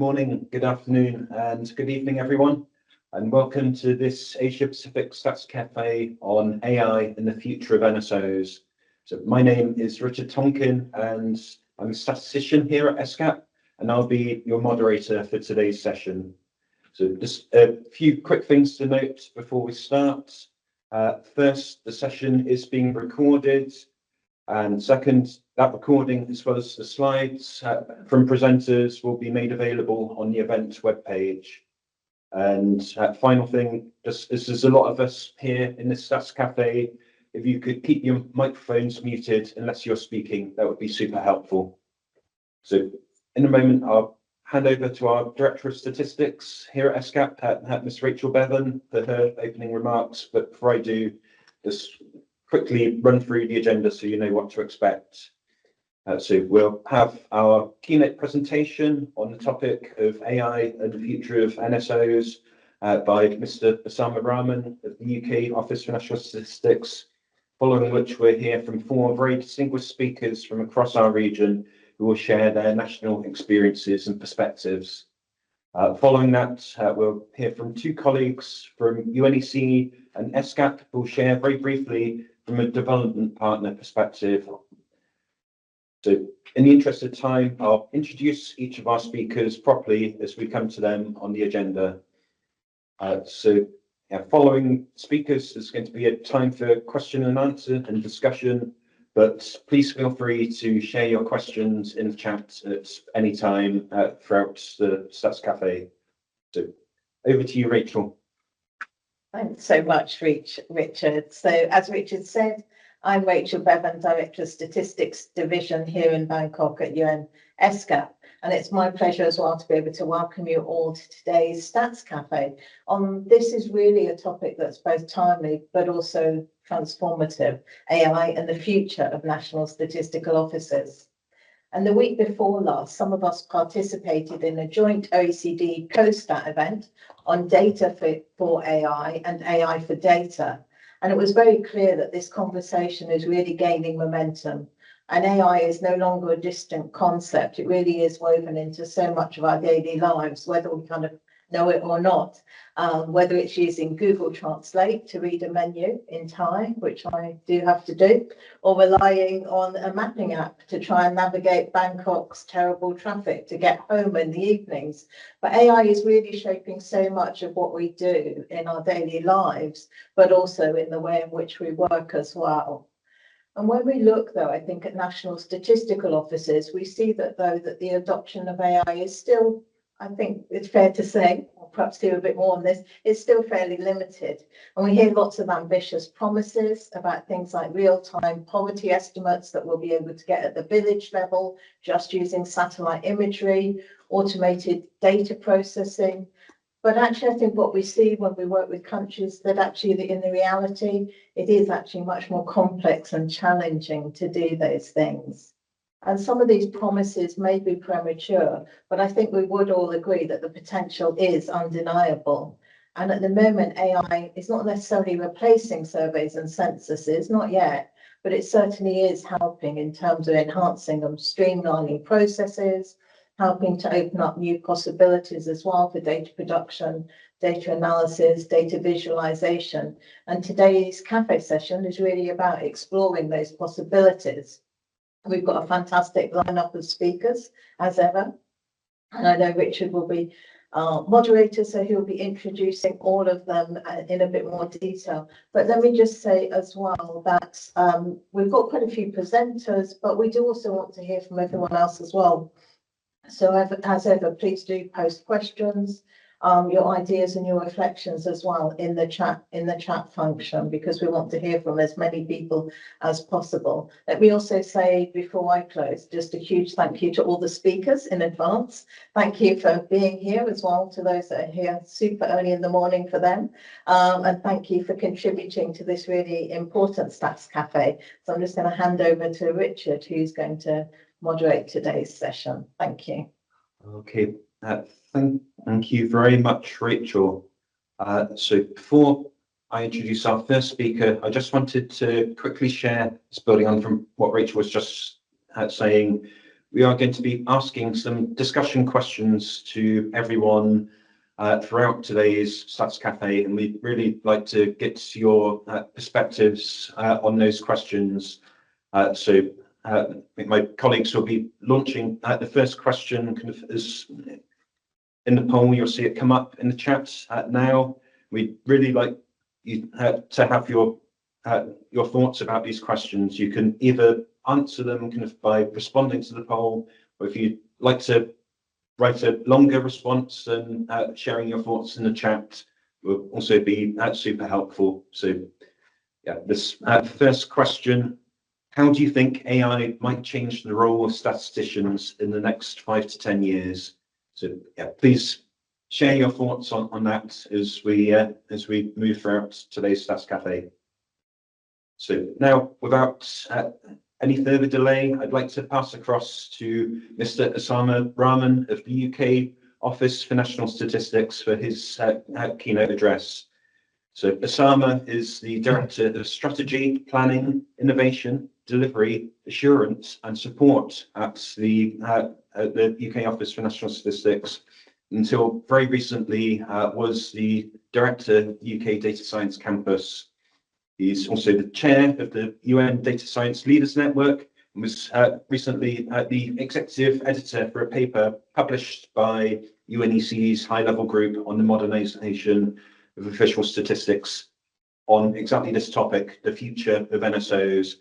morning, good afternoon, and good evening, everyone, and welcome to this Asia-Pacific Stats Café on AI and the future of NSOs. So my name is Richard Tonkin, and I'm a statistician here at ESCAP, and I'll be your moderator for today's session. So just a few quick things to note before we start. First, the session is being recorded. And second, that recording, as well as the slides from presenters, will be made available on the event webpage. And final thing, just as there's a lot of us here in this Stats Cafe, if you could keep your microphones muted unless you're speaking, that would be super helpful. So in a moment, I'll hand over to our Director of Statistics here at ESCAP, Ms. Rachel Bevan, for her opening remarks. But before I do, just quickly run through the agenda so you know what to expect. So we'll have our keynote presentation on the topic of AI and the future of NSOs by Mr. Osama Rahman of the UK Office for National Statistics, following which we'll hear from four very distinguished speakers from across our region who will share their national experiences and perspectives. Following that, we'll hear from two colleagues from UNEC and ESCAP who will share very briefly from a development partner perspective. So in the interest of time, I'll introduce each of our speakers properly as we come to them on the agenda. Following speakers, there's going to be a time for question and answer and discussion, but please feel free to share your questions in the chat at any time throughout the Stats Cafe. So over to you, Rachel. Thanks so much, Richard. So as Richard said, I'm Rachel Bevan, Director of Statistics Division here in Bangkok at UN ESCAP. And it's my pleasure as well to be able to welcome you all to today's Stats Cafe. This is really a topic that's both timely but also transformative, AI and the future of National Statistical Offices. And the week before last, some of us participated in a joint OECD CoStat event on data for AI and AI for data. And it was very clear that this conversation is really gaining momentum. And AI is no longer a distant concept. It really is woven into so much of our daily lives, whether we kind of know it or not. Whether it's using Google Translate to read a menu in Thai, which I do have to do, or relying on a mapping app to try and navigate Bangkok's terrible traffic to get home in the evenings. But AI is really shaping so much of what we do in our daily lives, but also in the way in which we work as well. And when we look, though, I think at National Statistical Offices, we see that, though, that the adoption of AI is still, I think it's fair to say, or perhaps do a bit more on this, it's still fairly limited. And we hear lots of ambitious promises about things like real-time poverty estimates that we'll be able to get at the village level, just using satellite imagery, automated data processing. But actually, I think what we see when we work with countries that actually, in the reality, it is actually much more complex and challenging to do those things. And some of these promises may be premature, but I think we would all agree that the potential is undeniable. And at the moment, AI is not necessarily replacing surveys and censuses, not yet, but it certainly is helping in terms of enhancing and streamlining processes, helping to open up new possibilities as well for data production, data analysis, data visualization. And today's cafe session is really about exploring those possibilities. We've got a fantastic lineup of speakers, as ever. And I know Richard will be moderator, so he'll be introducing all of them in a bit more detail. But let me just say as well that we've got quite a few presenters, but we do also want to hear from everyone else as well. So as ever, please do post questions, your ideas and your reflections as well in the chat function, because we want to hear from as many people as possible. Let me also say before I close, just a huge thank you to all the speakers in advance. Thank you for being here as well, to those that are here super early in the morning for them. And thank you for contributing to this really important Stats Cafe. So I'm just going to hand over to Richard, who's going to moderate today's session. Thank you. Okay, thank you very much, Rachel. So before I introduce our first speaker, I just wanted to quickly share, just building on from what Rachel was just saying, we are going to be asking some discussion questions to everyone throughout today's Stats Cafe, and we'd really like to get your perspectives on those questions. So I think my colleagues will be launching the first question kind of as in the poll. You'll see it come up in the chat now. We'd really like you to have your thoughts about these questions. You can either answer them kind of by responding to the poll, or if you'd like to write a longer response and sharing your thoughts in the chat will also be super helpful. So yeah, this first question: how do you think AI might change the role of statisticians in the next 5 to 10 years? So yeah, please share your thoughts on that as we move throughout today's Stats Cafe. So now, without any further delay, I'd like to pass across to Mr. Osama Rahman of the UK Office for National Statistics for his keynote address. So Osama is the Director of Strategy, Planning, Innovation, Delivery, Assurance and Support at the UK Office for National Statistics. Until very recently was the Director of the UK Data Science Campus. He's also the chair of the UN Data Science Leaders Network and was recently the executive editor for a paper published by UNEC's high-level group on the modernisation of official statistics on exactly this topic, the future of NSOs.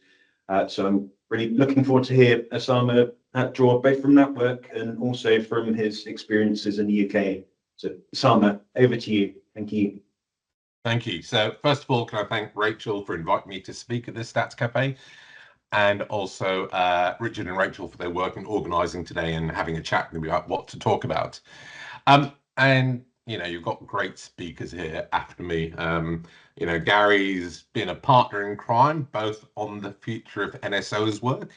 So I'm really looking forward to hear Osama draw both from that work and also from his experiences in the UK. So Osama, over to you. Thank you. Thank you. So first of all, can I thank Rachel for inviting me to speak at this Stats Cafe, and also Richard and Rachel for their work in organising today and having a chat with me about what to talk about. And you know, you've got great speakers here after me. You know, Gary's been a partner in crime, both on the future of NSOs work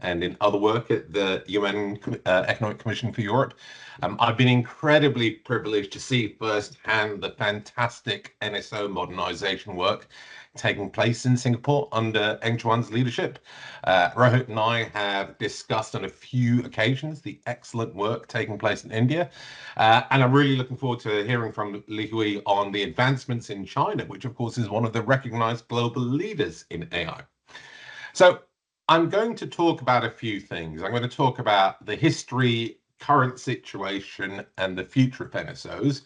and in other work at the UN Economic Commission for Europe. I've been incredibly privileged to see firsthand the fantastic NSO modernisation work taking place in Singapore under Eng Chuan's leadership. Rohit and I have discussed on a few occasions the excellent work taking place in India. And I'm really looking forward to hearing from Li Hui on the advancements in China, which of course is one of the recognized global leaders in AI. So I'm going to talk about a few things. I'm going to talk about the history, current situation, and the future of NSOs.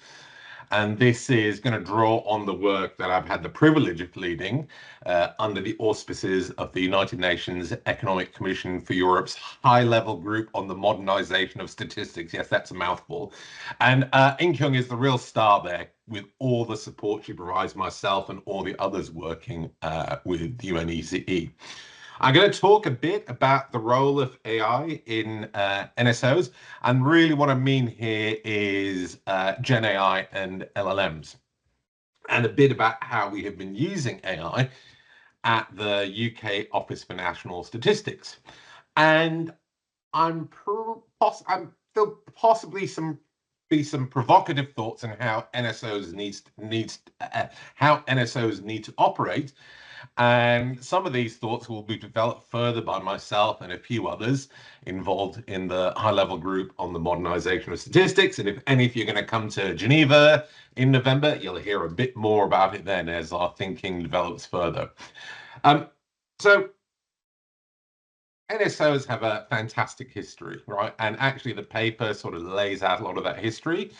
And this is going to draw on the work that I've had the privilege of leading under the auspices of the United Nations Economic Commission for Europe's high-level group on the modernization of statistics. Yes, that's a mouthful. And Eng Chuan is the real star there, with all the support she provides myself and all the others working with UNECE. I'm going to talk a bit about the role of AI in NSOs, and really what I mean here is Gen AI and LLMs, and a bit about how we have been using AI at the UK Office for National Statistics. And there'll possibly be some provocative thoughts on how NSOs need to operate. And some of these thoughts will be developed further by myself and a few others involved in the high-level group on the modernization of statistics. And if any of you are going to come to Geneva in November, you'll hear a bit more about it then as our thinking develops further. So NSOs have a fantastic history, right? And actually the paper sort of lays out a lot of that history.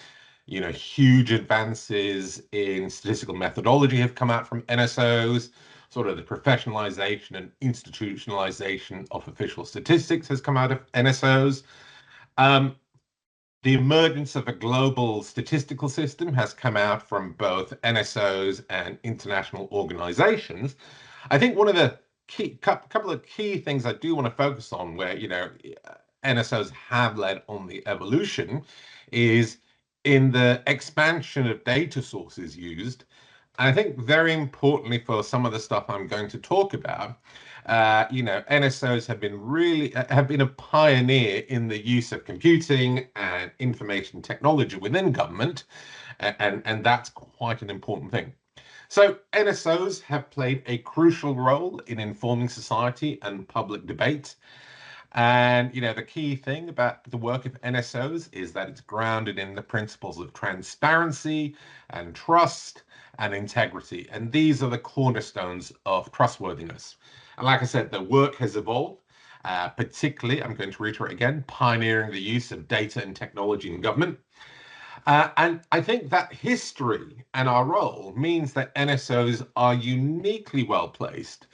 You know, huge advances in statistical methodology have come out from NSOs. Sort of the professionalization and institutionalization of official statistics has come out of NSOs. The emergence of a global statistical system has come out from both NSOs and international organizations. I think one of the couple of key things I do want to focus on where, you know, NSOs have led on the evolution is in the expansion of data sources used. And I think very importantly for some of the stuff I'm going to talk about, you know, NSOs have been a pioneer in the use of computing and information technology within government, and that's quite an important thing. So NSOs have played a crucial role in informing society and public debate. And, the key thing about the work of NSOs is that it's grounded in the principles of transparency and trust and integrity. And these are the cornerstones of trustworthiness. And like I said, the work has evolved, particularly, I'm going to reiterate again, pioneering the use of data and technology in government. And I think that history and our role means that NSOs are uniquely well placed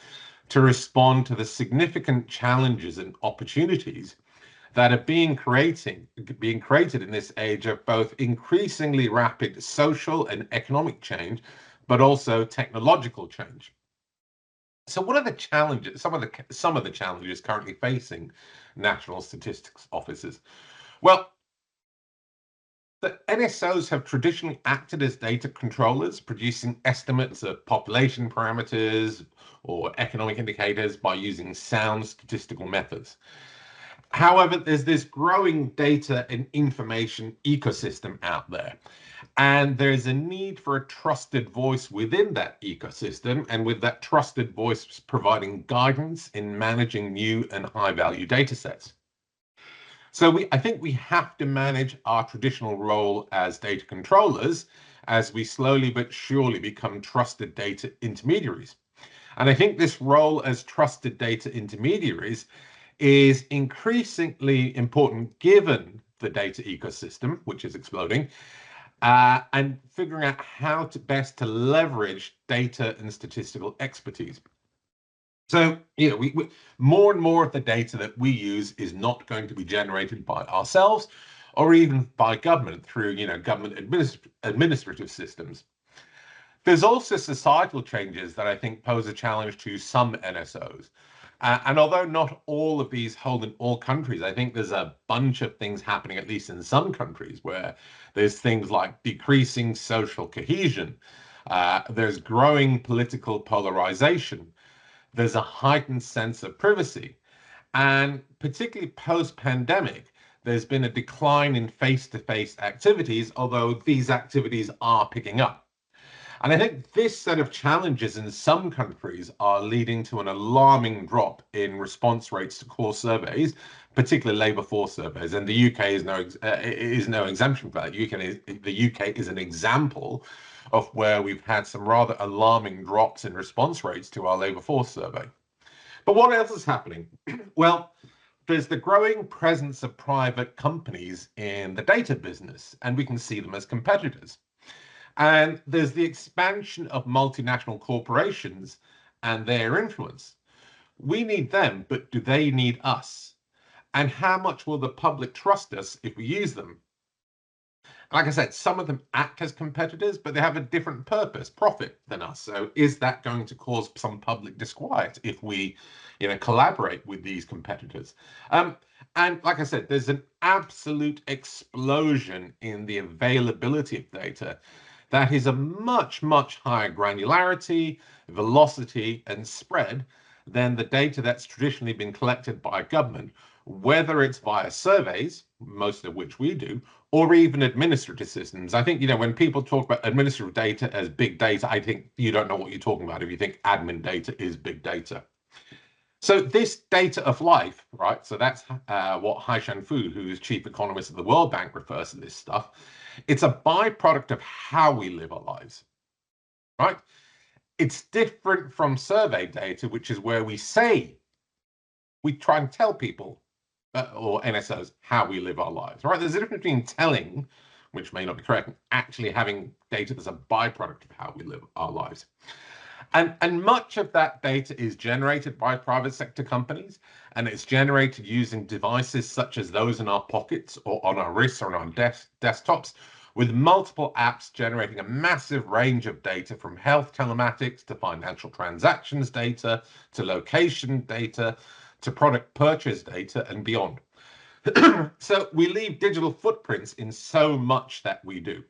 to respond to the significant challenges and opportunities that are being created in this age of both increasingly rapid social and economic change, but also technological change. So what are the challenges, some of the challenges currently facing national statistics offices? Well, the NSOs have traditionally acted as data controllers, producing estimates of population parameters or economic indicators by using sound statistical methods. However, there's this growing data and information ecosystem out there, and there's a need for a trusted voice within that ecosystem, and with that trusted voice providing guidance in managing new and high-value data sets. So I think we have to manage our traditional role as data controllers as we slowly but surely become trusted data intermediaries. And I think this role as trusted data intermediaries is increasingly important given the data ecosystem, which is exploding, and figuring out how to best to leverage data and statistical expertise. So, we more and more of the data that we use is not going to be generated by ourselves or even by government through, government administrative systems. There's also societal changes that I think pose a challenge to some NSOs. And although not all of these hold in all countries, I think there's a bunch of things happening, at least in some countries, where there's things like decreasing social cohesion, there's growing political polarization, there's a heightened sense of privacy. And particularly post-pandemic, there's been a decline in face-to-face activities, although these activities are picking up. And I think this set of challenges in some countries are leading to an alarming drop in response rates to core surveys, particularly labour force surveys. And the UK is no exemption for that. The UK is an example of where we've had some rather alarming drops in response rates to our labour force survey. But what else is happening? Well, there's the growing presence of private companies in the data business, and we can see them as competitors. And there's the expansion of multinational corporations and their influence. We need them, but do they need us? And how much will the public trust us if we use them? Like I said, some of them act as competitors, but they have a different purpose, profit, than us. So is that going to cause some public disquiet if we, collaborate with these competitors? And like I said, there's an absolute explosion in the availability of data that is a much, much higher granularity, velocity, and spread than the data that's traditionally been collected by government, whether it's via surveys, most of which we do, or even administrative systems. I think, when people talk about administrative data as big data, I think you don't know what you're talking about if you think admin data is big data. So this data of life, right? So that's what Haishan Fu, who is chief economist of the World Bank, refers to this stuff. It's a byproduct of how we live our lives, right? It's different from survey data, which is where we try and tell people or NSOs how we live our lives, right? There's a difference between telling, which may not be correct, and actually having data that's a byproduct of how we live our lives. And much of that data is generated by private sector companies, and it's generated using devices such as those in our pockets or on our wrists or on our desktops, with multiple apps generating a massive range of data, from health telematics to financial transactions data, to location data, to product purchase data and beyond. So we leave digital footprints in so much that we do.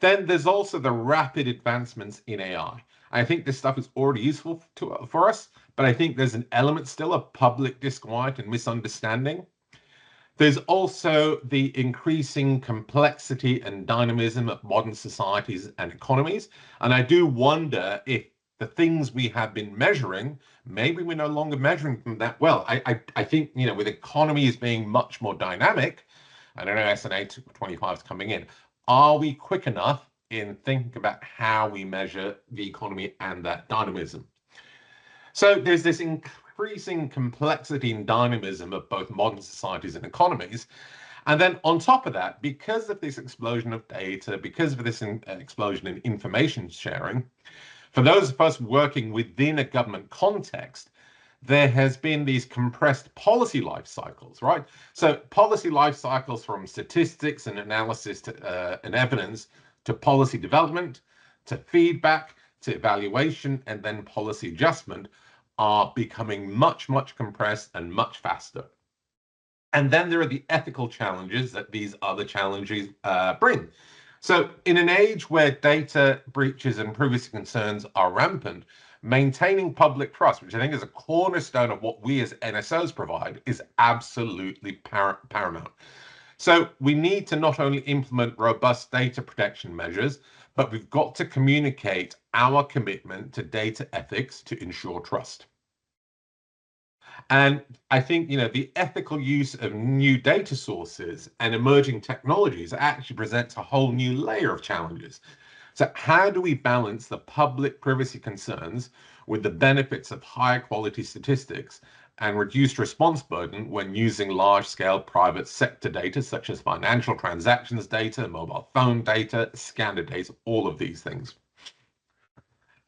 Then there's also the rapid advancements in AI. I think this stuff is already useful for us, but I think there's an element still of public disquiet and misunderstanding. There's also the increasing complexity and dynamism of modern societies and economies. And I do wonder if the things we have been measuring, maybe we're no longer measuring them that well. I think, you know, with economies being much more dynamic, I don't know, S&A 25 is coming in, are we quick enough in thinking about how we measure the economy and that dynamism? So there's this increasing complexity and dynamism of both modern societies and economies. And then on top of that, because of this explosion of data, because of this explosion in information sharing, for those of us working within a government context, there has been these compressed policy life cycles, right? So policy life cycles from statistics and analysis to, and evidence to policy development, to feedback, to evaluation, and then policy adjustment are becoming much, much compressed and much faster. And then there are the ethical challenges that these other challenges bring. So in an age where data breaches and privacy concerns are rampant, maintaining public trust, which I think is a cornerstone of what we as NSOs provide, is absolutely paramount. So we need to not only implement robust data protection measures, but we've got to communicate our commitment to data ethics to ensure trust. And I think, you know, the ethical use of new data sources and emerging technologies actually presents a whole new layer of challenges. So how do we balance the public privacy concerns with the benefits of higher quality statistics and reduced response burden when using large-scale private sector data, such as financial transactions data, mobile phone data, scanner data, all of these things?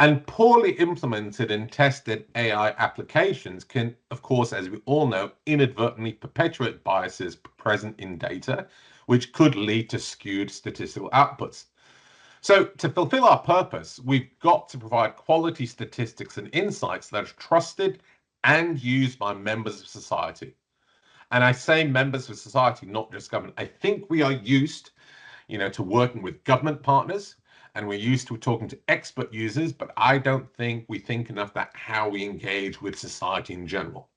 And poorly implemented and tested AI applications can, of course, as we all know, inadvertently perpetuate biases present in data, which could lead to skewed statistical outputs. So to fulfill our purpose, we've got to provide quality statistics and insights that are trusted and used by members of society. And I say members of society, not just government. I think we are used, you know, to working with government partners, and we're used to talking to expert users, but I don't think we think enough about how we engage with society in general.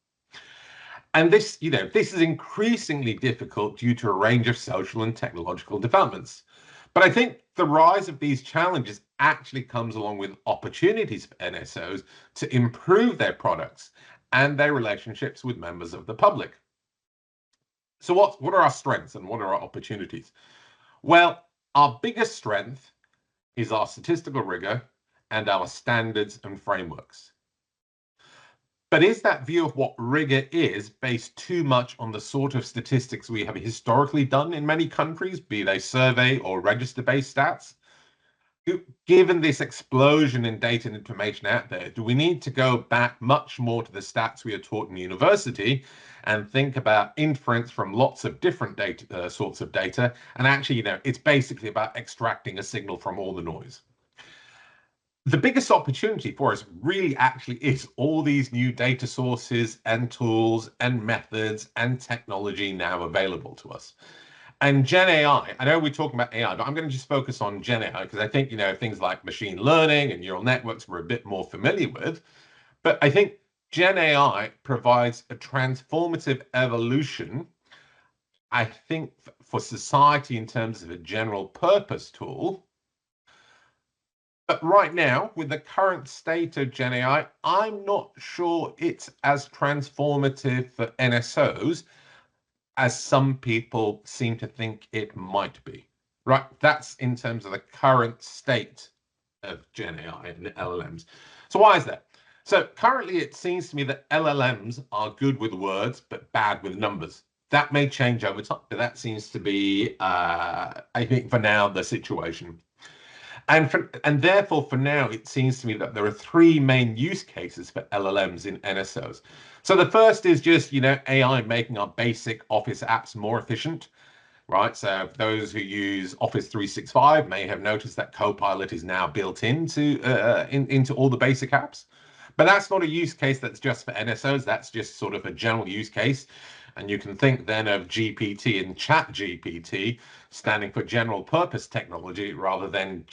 And this, you know, this is increasingly difficult due to a range of social and technological developments. But I think the rise of these challenges actually comes along with opportunities for NSOs to improve their products and their relationships with members of the public. So what are our strengths and what are our opportunities? Well, our biggest strength is our statistical rigor and our standards and frameworks. But is that view of what rigor is based too much on the sort of statistics we have historically done in many countries, be they survey or register-based stats? Given this explosion in data and information out there, do we need to go back much more to the stats we are taught in university and think about inference from lots of different data, sorts of data? And actually, you know, it's basically about extracting a signal from all the noise. The biggest opportunity for us really actually is all these new data sources and tools and methods and technology now available to us. And Gen AI, I know we're talking about AI, but I'm going to just focus on Gen AI because I think, you know, things like machine learning and neural networks we're a bit more familiar with. But I think Gen AI provides a transformative evolution, I think, for society in terms of a general purpose tool. But right now, with the current state of Gen AI, I'm not sure it's as transformative for NSOs as some people seem to think it might be. Right? That's in terms of the current state of Gen AI and LLMs. So why is that? So currently, it seems to me that LLMs are good with words, but bad with numbers. That may change over time, but that seems to be, I think, for now, the situation. And therefore, for now, it seems to me that there are three main use cases for LLMs in NSOs. So the first is just, you know, AI making our basic Office apps more efficient, right? So those who use Office 365 may have noticed that Copilot is now built into all the basic apps. But that's not a use case that's just for NSOs. That's just sort of a general use case. And you can think then of GPT and ChatGPT standing for general purpose technology rather than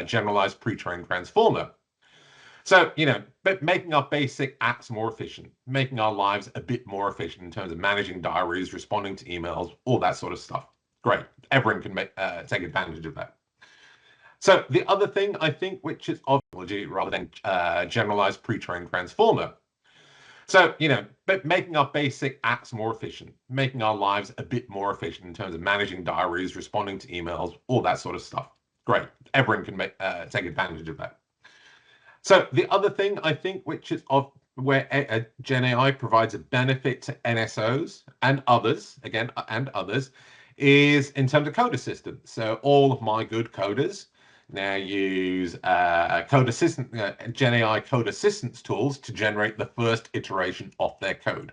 generalized pre-trained transformer. So, you know, but making our basic apps more efficient, making our lives a bit more efficient in terms of managing diaries, responding to emails, all that sort of stuff. Great. Everyone can take advantage of that. So the other thing I think, which is technology rather than generalized pre-trained transformer. So, making our basic apps more efficient, making our lives a bit more efficient in terms of managing diaries, responding to emails, all that sort of stuff. Great. Everyone can take advantage of that. So the other thing I think, which is where Gen AI provides a benefit to NSOs and others, is in terms of code assistance. So all of my good coders now use Gen AI code assistance tools to generate the first iteration of their code.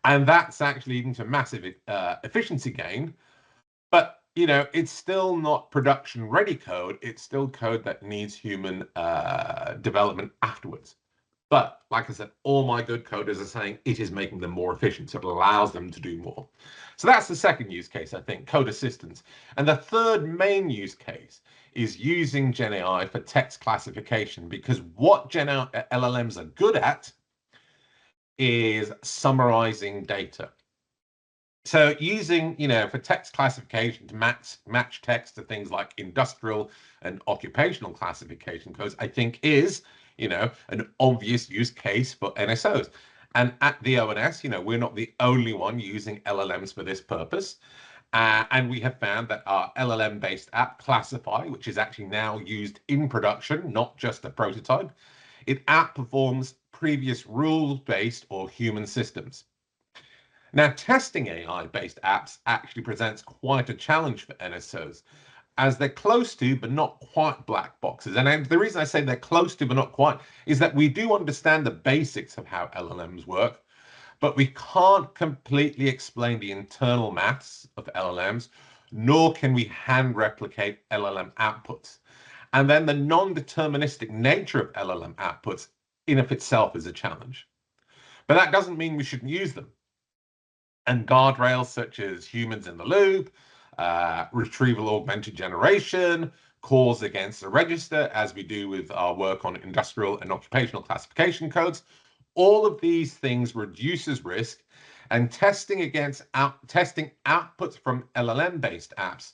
And that's actually leading to massive efficiency gain. But, it's still not production ready code. It's still code that needs human development afterwards. But like I said, all my good coders are saying it is making them more efficient. So it allows them to do more. So that's the second use case, I think, code assistance. And the third main use case is using Gen AI for text classification, because what LLMs are good at is summarizing data. So using, for text classification to match text to things like industrial and occupational classification codes, I think is, an obvious use case for NSOs. And at the ONS, we're not the only one using LLMs for this purpose. And we have found that our LLM-based app, Classify, which is actually now used in production, not just a prototype, it outperforms previous rules-based or human systems. Now, testing AI-based apps actually presents quite a challenge for NSOs, as they're close to, but not quite black boxes. And the reason I say they're close to, but not quite, is that we do understand the basics of how LLMs work, but we can't completely explain the internal maths of LLMs, nor can we hand replicate LLM outputs. And then the non-deterministic nature of LLM outputs in of itself is a challenge. But that doesn't mean we shouldn't use them. And guardrails such as humans in the loop, retrieval augmented generation, calls against the register, as we do with our work on industrial and occupational classification codes. All of these things reduces risk, and testing outputs from LLM-based apps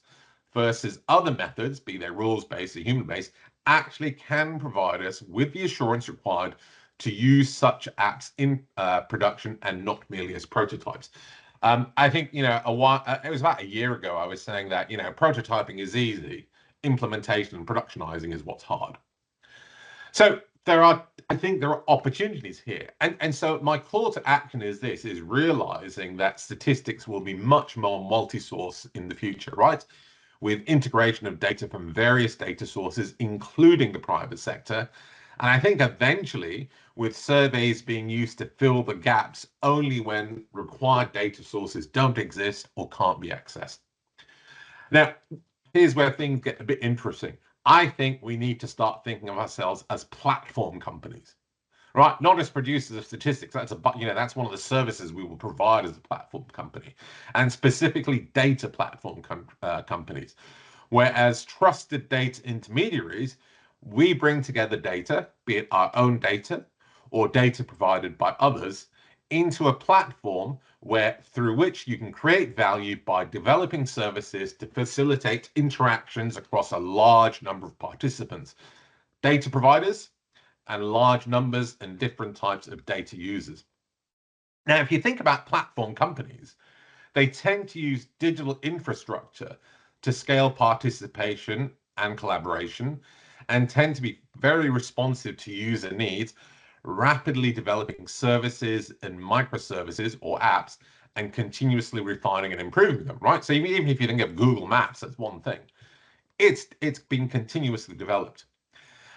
versus other methods, be they rules-based or human-based, actually can provide us with the assurance required to use such apps in production and not merely as prototypes. I think, it was about a year ago, I was saying that, prototyping is easy, implementation and productionizing is what's hard. So I think there are opportunities here. And so my call to action is realizing that statistics will be much more multi-source in the future, right? With integration of data from various data sources, including the private sector. And I think eventually, with surveys being used to fill the gaps only when required data sources don't exist or can't be accessed. Now, here's where things get a bit interesting. I think we need to start thinking of ourselves as platform companies, right? Not as producers of statistics. That's one of the services we will provide as a platform company, and specifically data platform companies. Whereas trusted data intermediaries, we bring together data, be it our own data or data provided by others, into a platform through which you can create value by developing services to facilitate interactions across a large number of participants, data providers, and large numbers and different types of data users. Now, if you think about platform companies, they tend to use digital infrastructure to scale participation and collaboration, and tend to be very responsive to user needs, rapidly developing services and microservices or apps, and continuously refining and improving them, right? So even if you think of Google Maps, that's one thing. It's been continuously developed.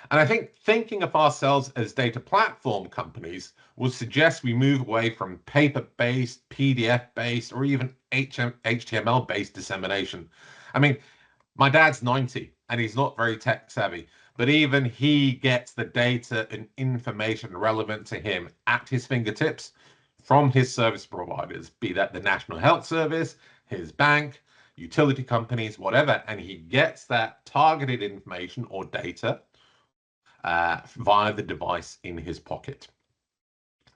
And I think thinking of ourselves as data platform companies will suggest we move away from paper-based, PDF-based, or even HTML-based dissemination. I mean, my dad's 90 and he's not very tech savvy, but even he gets the data and information relevant to him at his fingertips from his service providers, be that the National Health Service, his bank, utility companies, whatever, and he gets that targeted information or data via the device in his pocket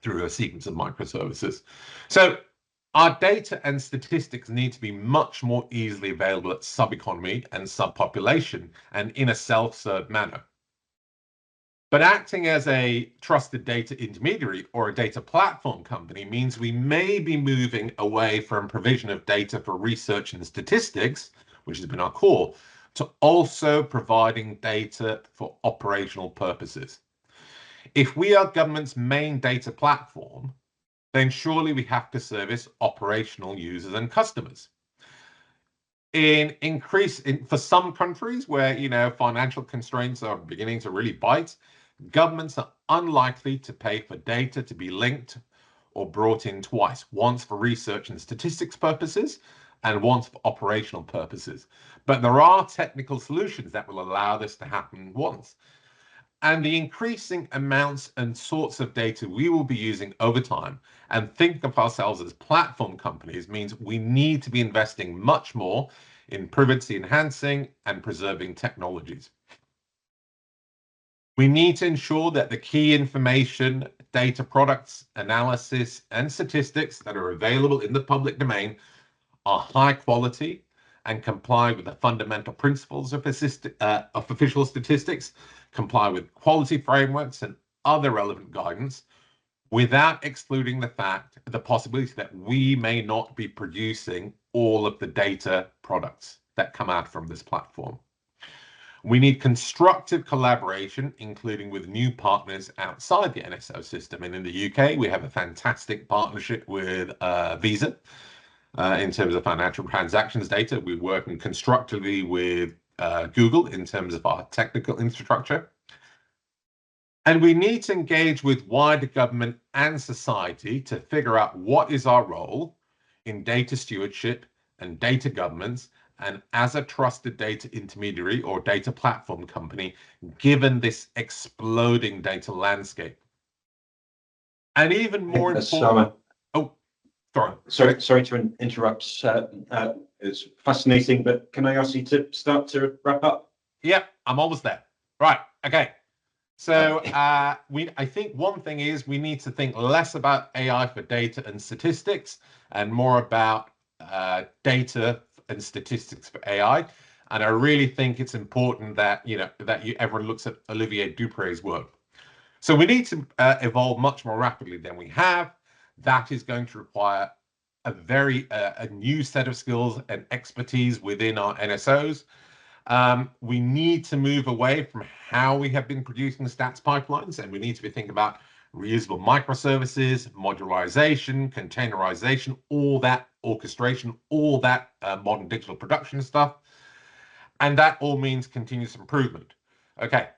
through a sequence of microservices. So Our data and statistics need to be much more easily available at sub-economy and subpopulation and in a self-serve manner. But acting as a trusted data intermediary or a data platform company means we may be moving away from provision of data for research and statistics, which has been our core, to also providing data for operational purposes. If we are government's main data platform, then surely we have to service operational users and customers. For some countries where financial constraints are beginning to really bite, governments are unlikely to pay for data to be linked or brought in twice, once for research and statistics purposes and once for operational purposes. But there are technical solutions that will allow this to happen once. And the increasing amounts and sorts of data we will be using over time and think of ourselves as platform companies means we need to be investing much more in privacy enhancing and preserving technologies. We need to ensure that the key information, data products, analysis, and statistics that are available in the public domain are high quality and comply with the fundamental principles of official statistics, comply with quality frameworks and other relevant guidance, without excluding the possibility that we may not be producing all of the data products that come out from this platform. We need constructive collaboration, including with new partners outside the NSO system. And in the UK, we have a fantastic partnership with Visa. In terms of financial transactions data, we're working constructively with Google in terms of our technical infrastructure. And we need to engage with wider government and society to figure out what is our role in data stewardship and data governance, and as a trusted data intermediary or data platform company, given this exploding data landscape. And even more important... Sorry to interrupt. It's fascinating, but can I ask you to start to wrap up? Yeah, I'm almost there. Right. Okay. So I think one thing is we need to think less about AI for data and statistics and more about data and statistics for AI. And I really think it's important that everyone looks at Olivier Dupre's work. So we need to evolve much more rapidly than we have. That is going to require a new set of skills and expertise within our NSOs. We need to move away from how we have been producing stats pipelines, and we need to be thinking about reusable microservices, modularization, containerization, all that orchestration, all that modern digital production stuff. And that all means continuous improvement. Okay.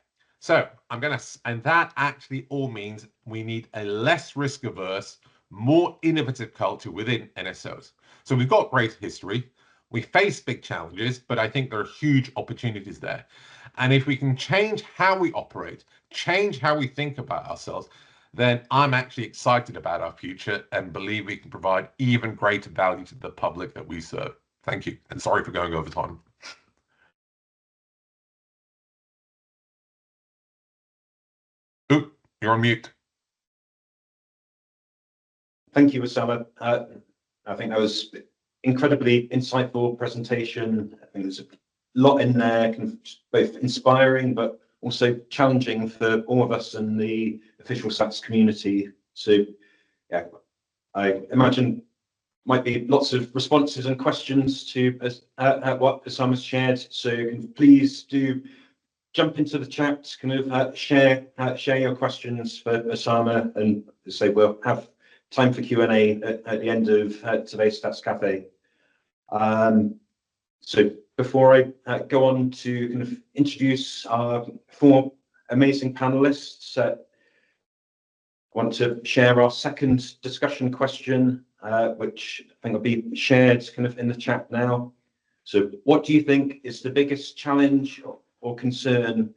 So and that actually all means we need a less risk averse, more innovative culture within NSOs. So we've got great history. We face big challenges, but I think there are huge opportunities there. And if we can change how we operate, change how we think about ourselves, then I'm actually excited about our future and believe we can provide even greater value to the public that we serve. Thank you. And sorry for going over time. Ooh, you're on mute. Thank you, Osama. I think that was incredibly insightful presentation. I think there's a lot in there, both inspiring but also challenging for all of us in the official stats community. So, yeah, I imagine might be lots of responses and questions to what Osama's shared. So please do jump into the chat, share your questions for Osama, and say we'll have time for Q&A at the end of today's Stats Cafe. So before I go on to introduce our four amazing panelists, I want to share our second discussion question, which I think will be shared in the chat now. So what do you think is the biggest challenge or concern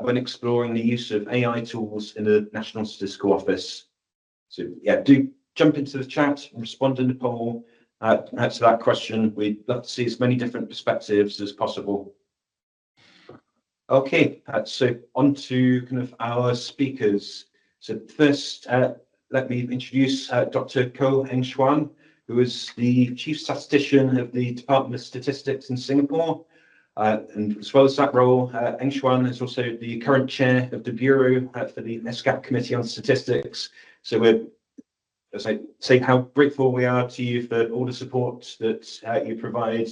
when exploring the use of AI tools in the National Statistical Office? So yeah, do jump into the chat and respond in the poll to that question. We'd love to see as many different perspectives as possible. Okay, so on to our speakers. So first, let me introduce Dr. Ko Heng Xuan, who is the Chief Statistician of the Department of Statistics in Singapore. And as well as that role, Eng Xuan is also the current chair of the Bureau for the ESCAP Committee on Statistics. So we're, as I say, how grateful we are to you for all the support that you provide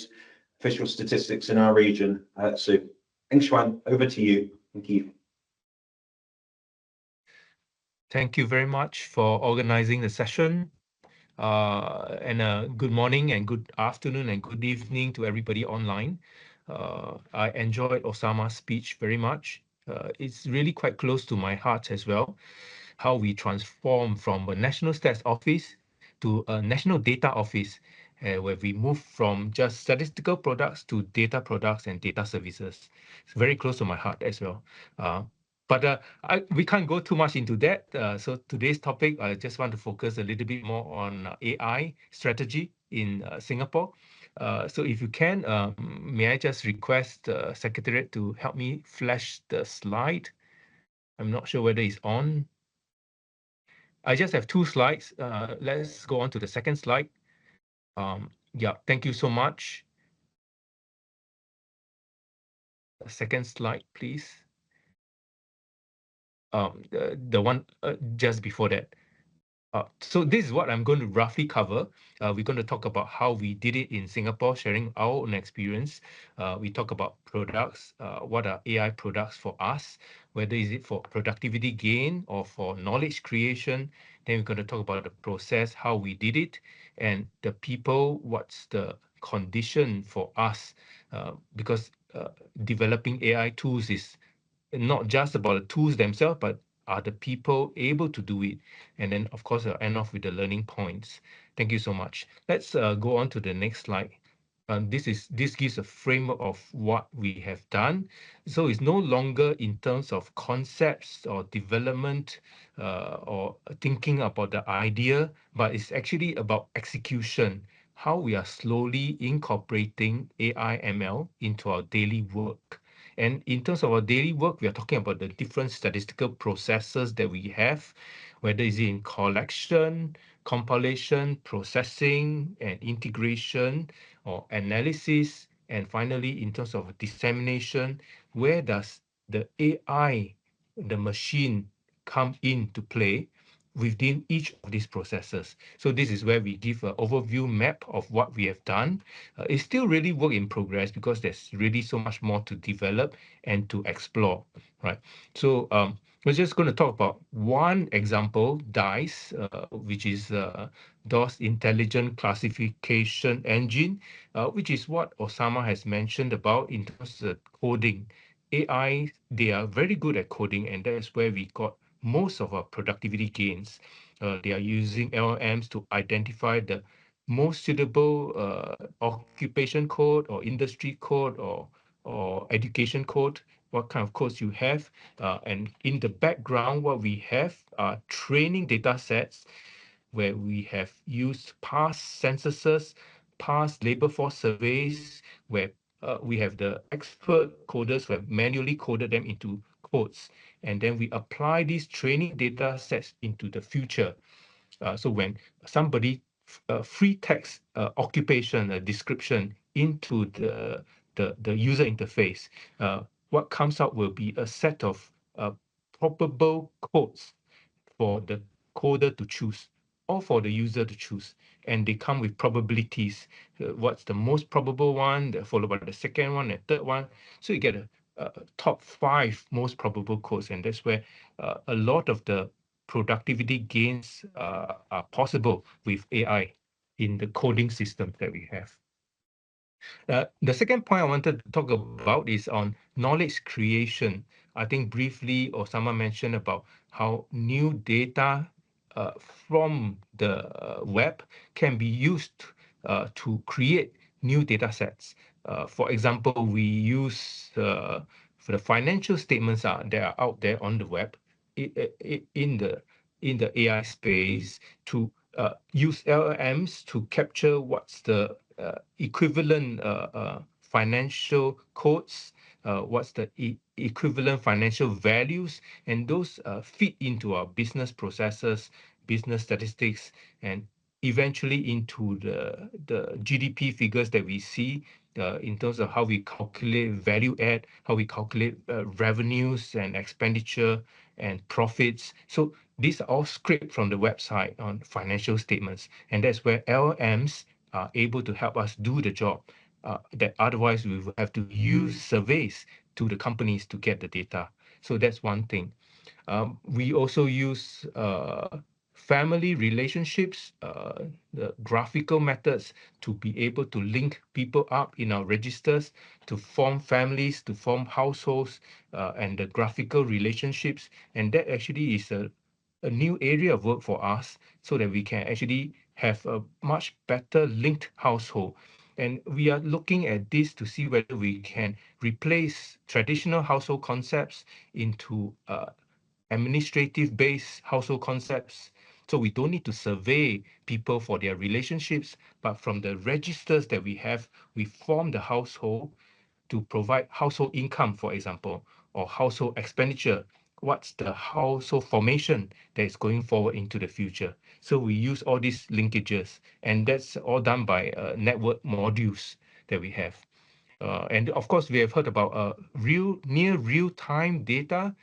official statistics in our region. So Eng Xuan, over to you. Thank you. Thank you very much for organizing the session. And good morning and good afternoon and good evening to everybody online. I enjoyed Osama's speech very much. It's really quite close to my heart as well, how we transform from a National Stats Office to a National Data Office, where we move from just statistical products to data products and data services. It's very close to my heart as well. But we can't go too much into that. So today's topic, I just want to focus a little bit more on AI strategy in Singapore. So if you can, may I just request the Secretariat to help me flash the slide? I'm not sure whether it's on. I just have 2 slides. Let's go on to the second slide. Yeah, thank you so much. Second slide, please. The one just before that. So this is what I'm going to roughly cover. We're going to talk about how we did it in Singapore, sharing our own experience. We talk about products, what are AI products for us, whether is it for productivity gain or for knowledge creation. Then we're going to talk about the process, how we did it, and the people, what's the condition for us, because developing AI tools is not just about the tools themselves, but are the people able to do it? And then, of course, I'll end off with the learning points. Thank you so much. Let's go on to the next slide. This gives a framework of what we have done. So it's no longer in terms of concepts or development or thinking about the idea, but it's actually about execution, how we are slowly incorporating AI ML into our daily work. And in terms of our daily work, we are talking about the different statistical processes that we have, whether it's in collection, compilation, processing, and integration, or analysis. And finally, in terms of dissemination, where does the AI, the machine, come into play within each of these processes? So this is where we give an overview map of what we have done. It's still really work in progress because there's really so much more to develop and to explore, right? So we're just going to talk about one example, DICE, which is DOS Intelligent Classification Engine, which is what Osama has mentioned about in terms of coding. AI, they are very good at coding, and that's where we got most of our productivity gains. They are using LLMs to identify the most suitable occupation code or industry code or education code, what kind of codes you have. And in the background, what we have are training data sets where we have used past censuses, past labor force surveys, where we have the expert coders who have manually coded them into codes. And then we apply these training data sets into the future. So when somebody free text occupation description into the user interface, what comes out will be a set of probable codes for the coder to choose or for the user to choose. And they come with probabilities. What's the most probable one, followed by the second one and third one. So you get a top 5 most probable codes. And that's where a lot of the productivity gains are possible with AI in the coding system that we have. The second point I wanted to talk about is on knowledge creation. I think briefly Osama mentioned about how new data from the web can be used to create new data sets. For example, we use for the financial statements that are out there on the web in the AI space to use LLMs to capture what's the equivalent financial codes, what's the equivalent financial values, and those fit into our business processes, business statistics, and eventually into the GDP figures that we see in terms of how we calculate value add, how we calculate revenues and expenditure and profits. So these are all scraped from the website on financial statements, and that's where LLMs are able to help us do the job that otherwise we will have to use surveys to the companies to get the data. So that's one thing. We also use family relationships, the graphical methods to be able to link people up in our registers, to form families, to form households, and the graphical relationships. And that actually is a new area of work for us so that we can actually have a much better linked household. And we are looking at this to see whether we can replace traditional household concepts into administrative-based household concepts. So we don't need to survey people for their relationships, but from the registers that we have, we form the household to provide household income, for example, or household expenditure. What's the household formation that is going forward into the future? So we use all these linkages, and that's all done by network modules that we have. And of course, we have heard about near real-time data.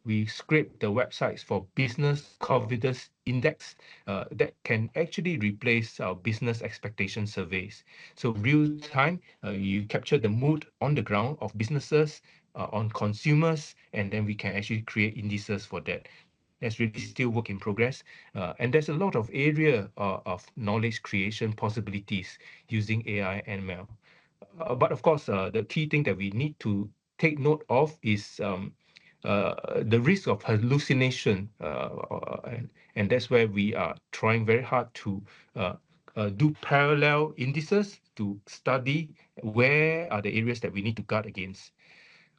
We scrape the websites for business confidence index that can actually replace our business expectation surveys. So real time, you capture the mood on the ground of businesses, on consumers, and then we can actually create indices for that. That's really still work in progress. And there's a lot of area of knowledge creation possibilities using AI and ML. But of course, the key thing that we need to take note of is the risk of hallucination, and that's where we are trying very hard to do parallel indices to study where are the areas that we need to guard against.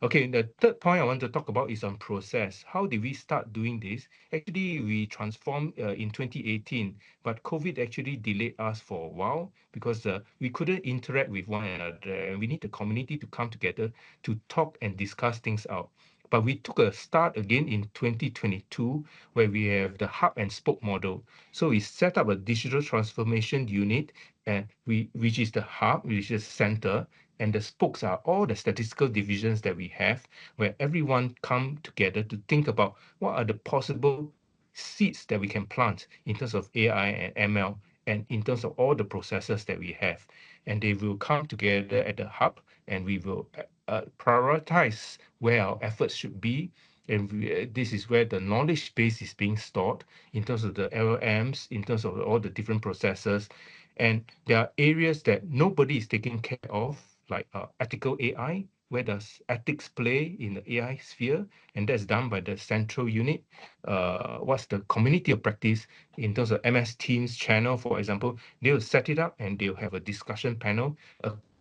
Okay, the third point I want to talk about is on process. How did we start doing this? Actually, we transformed in 2018, but COVID actually delayed us for a while because we couldn't interact with one another, and we need the community to come together to talk and discuss things out. But we took a start again in 2022, where we have the hub and spoke model. So we set up a digital transformation unit, and which is the hub, which is center, and the spokes are all the statistical divisions that we have, where everyone come together to think about what are the possible seeds that we can plant in terms of AI and ML, and in terms of all the processes that we have. And they will come together at the hub, and we will prioritize where our efforts should be. And this is where the knowledge base is being stored in terms of the LLMs, in terms of all the different processes. And there are areas that nobody is taking care of, like ethical AI. Where does ethics play in the AI sphere? And that's done by the central unit. What's the community of practice in terms of MS Teams channel, for example? They'll set it up and they'll have a discussion panel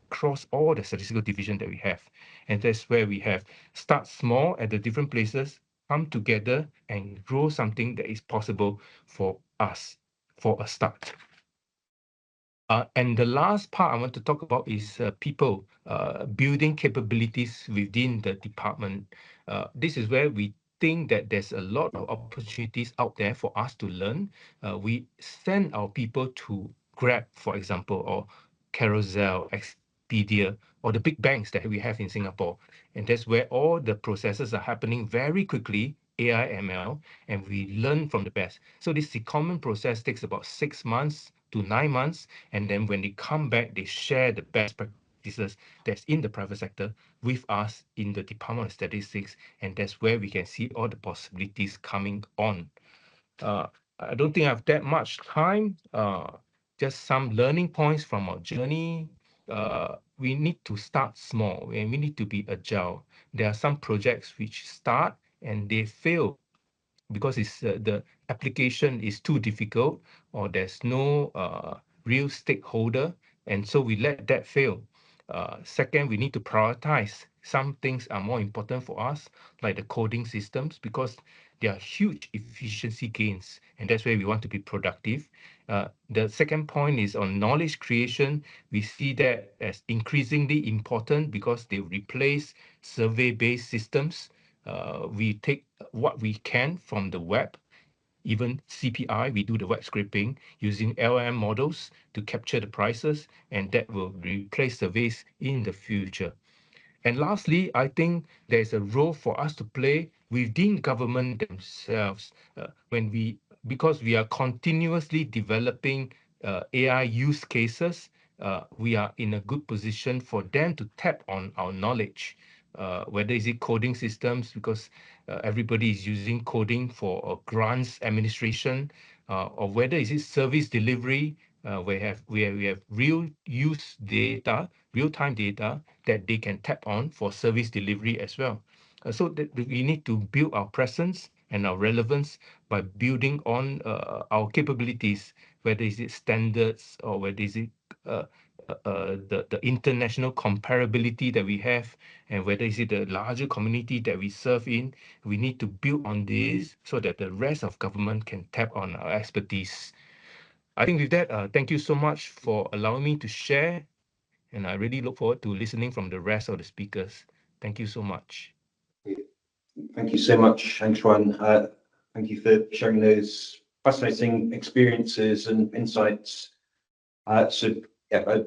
across all the statistical division that we have. And that's where we have start small at the different places, come together and grow something that is possible for us for a start. And the last part I want to talk about is people building capabilities within the department. This is where we think that there's a lot of opportunities out there for us to learn. We send our people to Grab, for example, or Carousel, Expedia, or the big banks that we have in Singapore. And that's where all the processes are happening very quickly, AI, ML, and we learn from the best. So this common process takes about 6 months to 9 months, and then when they come back, they share the best practices that's in the private sector with us in the Department of Statistics, and that's where we can see all the possibilities coming on. I don't think I have that much time. Just some learning points from our journey. We need to start small and we need to be agile. There are some projects which start and they fail because it's the application is too difficult or there's no real stakeholder, and so we let that fail. Second, we need to prioritize. Some things are more important for us, like the coding systems, because there are huge efficiency gains, and that's where we want to be productive. The second point is on knowledge creation. We see that as increasingly important because they replace survey-based systems. We take what we can from the web, even CPI, we do the web scraping using LLM models to capture the prices, and that will replace surveys in the future. And lastly, I think there's a role for us to play within government themselves because we are continuously developing AI use cases. We are in a good position for them to tap on our knowledge, whether is it coding systems, because everybody is using coding for grants administration, or whether is it service delivery, we have real use data, real-time data that they can tap on for service delivery as well. So that we need to build our presence and our relevance by building on our capabilities, whether is it standards or whether is it the international comparability that we have, and whether is it the larger community that we serve in. We need to build on this so that the rest of government can tap on our expertise. I think with that, thank you so much for allowing me to share, and I really look forward to listening from the rest of the speakers. Thank you so much. Thank you so much, Antoine. Thank you for sharing those fascinating experiences and insights. I'd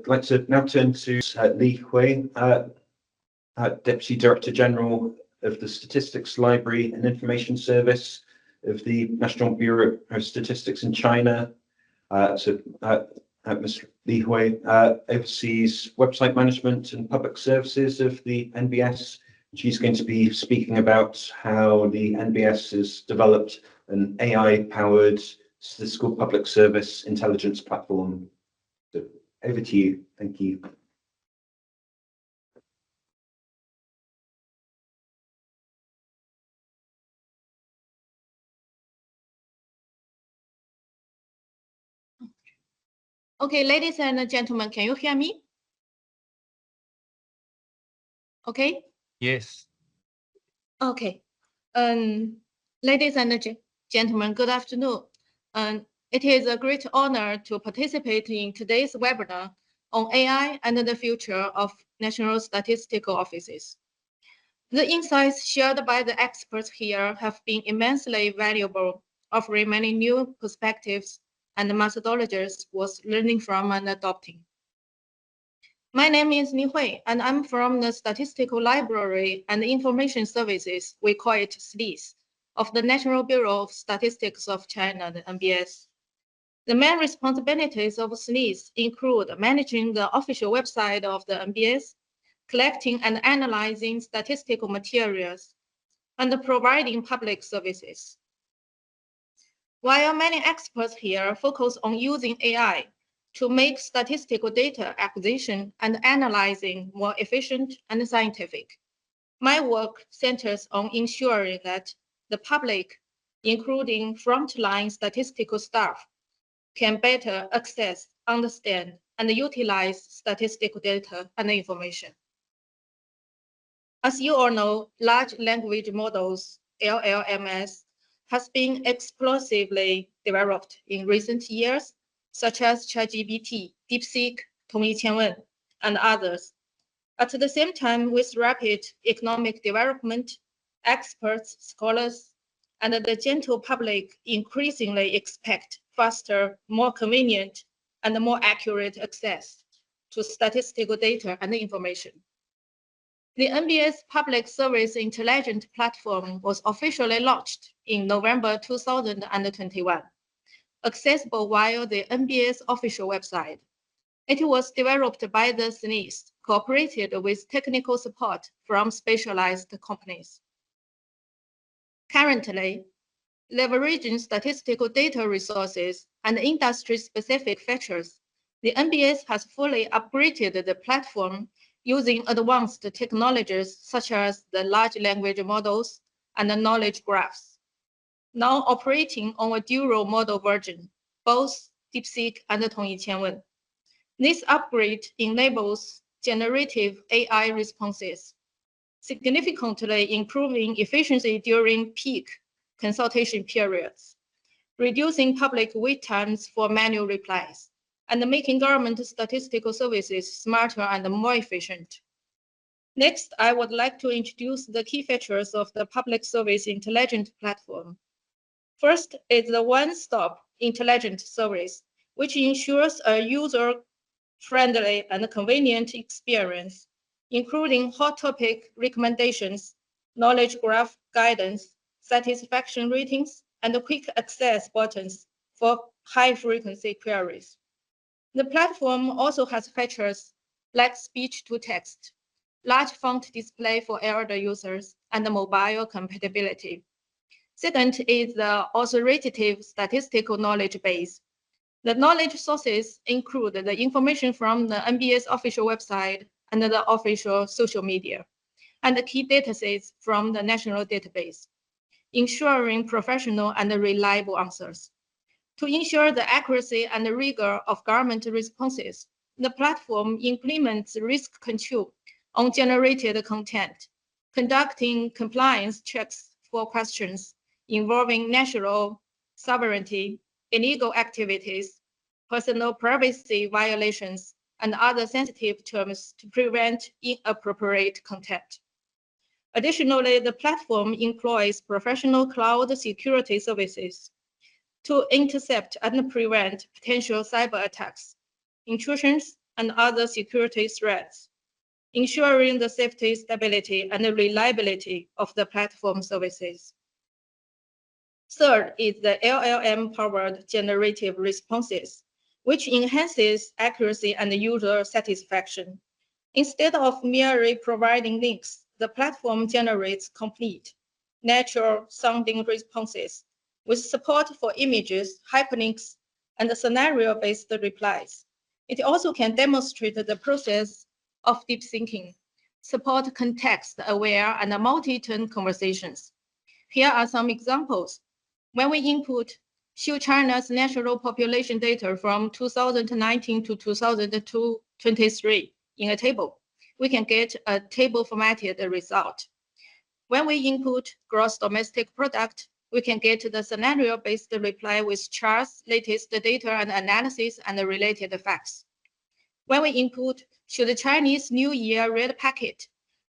like to now turn to Li Hui, Deputy Director General of the Statistics Library and Information Service of the National Bureau of Statistics in China. Ms. Li Hui oversees website management and public services of the NBS. She's going to be speaking about how the NBS has developed an AI-powered statistical public service intelligence platform. So over to you. Thank you. Okay, ladies and gentlemen, can you hear me? Okay. Yes. Okay. Ladies and gentlemen, good afternoon. It is a great honor to participate in today's webinar on AI and the future of National Statistical Offices. The insights shared by the experts here have been immensely valuable, offering many new perspectives and methodologies worth learning from and adopting. My name is Li Hui, and I'm from the Statistical Library and Information Services, we call it SLIS, of the National Bureau of Statistics of China, the NBS. The main responsibilities of SLIS include managing the official website of the NBS, collecting and analyzing statistical materials, and providing public services. While many experts here focus on using AI to make statistical data acquisition and analyzing more efficient and scientific, my work centers on ensuring that the public, including frontline statistical staff, can better access, understand, and utilize statistical data and information. As you all know, large language models, LLMs, has been explosively developed in recent years, such as ChatGPT, DeepSeek, 同义千问, and others. At the same time, with rapid economic development, experts, scholars, and the general public increasingly expect faster, more convenient, and more accurate access to statistical data and information. The NBS Public Service Intelligence Platform was officially launched in November 2021, accessible via the NBS official website. It was developed by the SNIS, cooperated with technical support from specialized companies. Currently, leveraging statistical data resources and industry-specific features, the NBS has fully upgraded the platform using advanced technologies such as the large language models and the knowledge graphs, now operating on a dual model version, both DeepSeek and 同义千问. This upgrade enables generative AI responses, significantly improving efficiency during peak consultation periods, reducing public wait times for manual replies, and making government statistical services smarter and more efficient. Next, I would like to introduce the key features of the Public Service Intelligence Platform. First is the one-stop intelligent service, which ensures a user-friendly and convenient experience, including hot topic recommendations, knowledge graph guidance, satisfaction ratings, and quick access buttons for high-frequency queries. The platform also has features like speech-to-text, large font display for elder users, and mobile compatibility. Second is the authoritative statistical knowledge base. The knowledge sources include the information from the NBS official website and the official social media, and the key datasets from the national database, ensuring professional and reliable answers. To ensure the accuracy and rigor of government responses, the platform implements risk control on generated content, conducting compliance checks for questions involving national sovereignty, illegal activities, personal privacy violations, and other sensitive terms to prevent inappropriate content. Additionally, the platform employs professional cloud security services to intercept and prevent potential cyber attacks, intrusions, and other security threats, ensuring the safety, stability, and reliability of the platform services. Third is the LLM-powered generative responses, which enhances accuracy and user satisfaction. Instead of merely providing links, the platform generates complete, natural-sounding responses with support for images, hyperlinks, and scenario-based replies. It also can demonstrate the process of deep thinking, support context-aware and multi-turn conversations. Here are some examples. When we input show China's national population data from 2019 to 2023 in a table, we can get a table formatted result. When we input gross domestic product, we can get the scenario-based reply with charts, latest data and analysis, and related facts. When we input should the Chinese New Year red packet,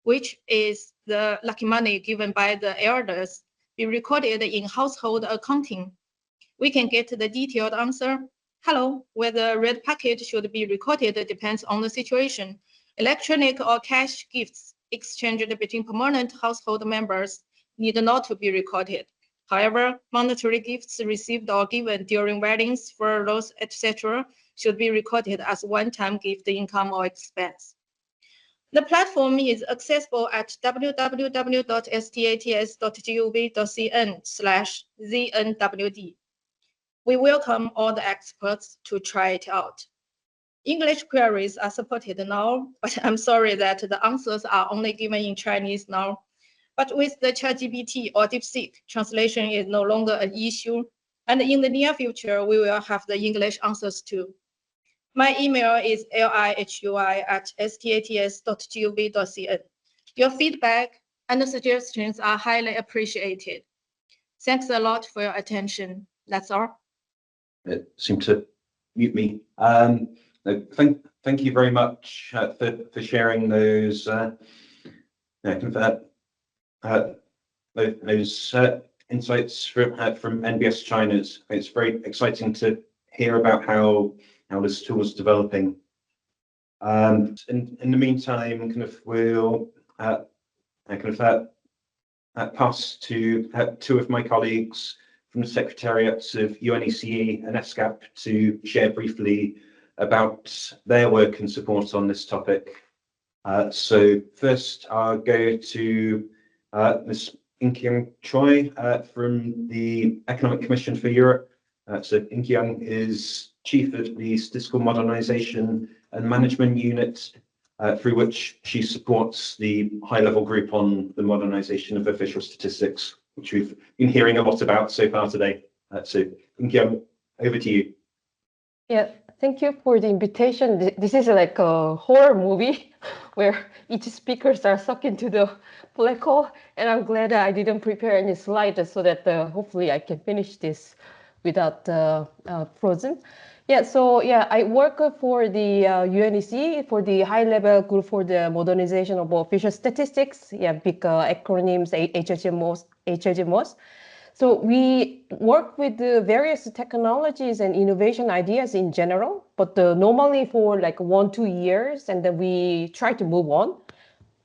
which is the lucky money given by the elders, be recorded in household accounting, we can get the detailed answer. Hello, whether red packet should be recorded depends on the situation. Electronic or cash gifts exchanged between permanent household members need not to be recorded. However, monetary gifts received or given during weddings, furloughs, etc. should be recorded as one-time gift income or expense. The platform is accessible at www.stats.gov.cn/znwd. We welcome all the experts to try it out. English queries are supported now, but I'm sorry that the answers are only given in Chinese now. But with the ChatGPT or DeepSeek, translation is no longer an issue. And in the near future, we will have the English answers too. My email is lihui@stats.gov.cn. Your feedback and suggestions are highly appreciated. Thanks a lot for your attention. That's all. It seemed to mute me. Thank you very much for sharing those insights from NBS China's. It's very exciting to hear about how this tool is developing. In the meantime, we'll pass to two of my colleagues from the Secretariats of UNECE and ESCAP to share briefly about their work and support on this topic. So first, I'll go to Ms. Inkyung Choi from the Economic Commission for Europe. So Inkyung is Chief of the Statistical Modernization and Management Unit, through which she supports the high-level group on the modernization of official statistics, which we've been hearing a lot about so far today. So Inkyung, over to you. Yeah, thank you for the invitation. This is like a horror movie where each speakers are sucked into the black hole, and I'm glad I didn't prepare any slides so that hopefully I can finish this without frozen. Yeah, so yeah, I work for the UNECE for the high-level group for the modernization of official statistics. Yeah, big acronyms, HHMOS. So we work with the various technologies and innovation ideas in general, but normally for like 1-2 years, and then we try to move on.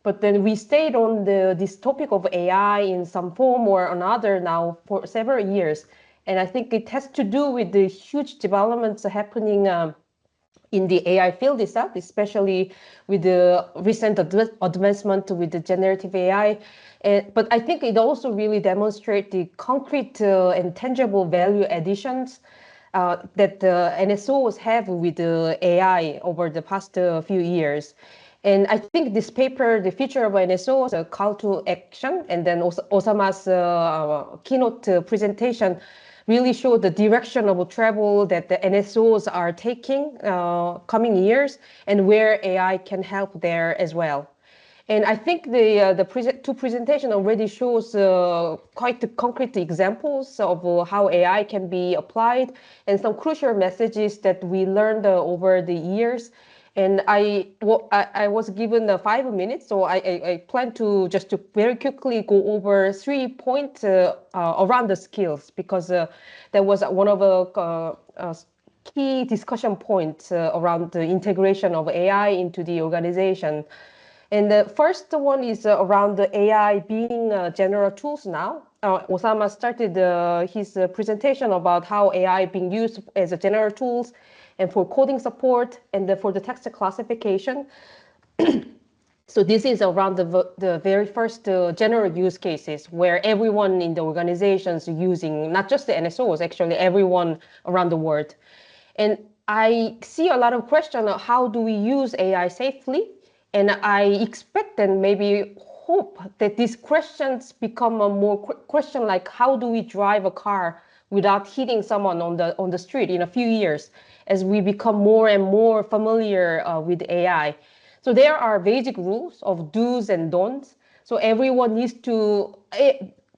But then we stayed on this topic of AI in some form or another now for several years. And I think it has to do with the huge developments happening in the AI field itself, especially with the recent advancement with the generative AI. But I think it also really demonstrates the concrete and tangible value additions that the NSOs have with the AI over the past few years. And I think this paper, The Future of NSOs, a call to action, and then Osama's keynote presentation really showed the direction of travel that the NSOs are taking coming years and where AI can help there as well. And I think the two presentation already shows quite the concrete examples of how AI can be applied and some crucial messages that we learned over the years. And I was given 5 minutes, so I plan to just to very quickly go over 3 points around the skills, because that was one of the key discussion points around the integration of AI into the organization. And the first one is around the AI being general tools now. Osama started his presentation about how AI being used as a general tools and for coding support and for the text classification. So this is around the very first general use cases where everyone in the organizations using, not just the NSOs, actually everyone around the world. And I see a lot of questions on how do we use AI safely? And I expect and maybe hope that these questions become a more question like how do we drive a car without hitting someone on the street in a few years as we become more and more familiar with AI. So there are basic rules of do's and don'ts. So everyone needs to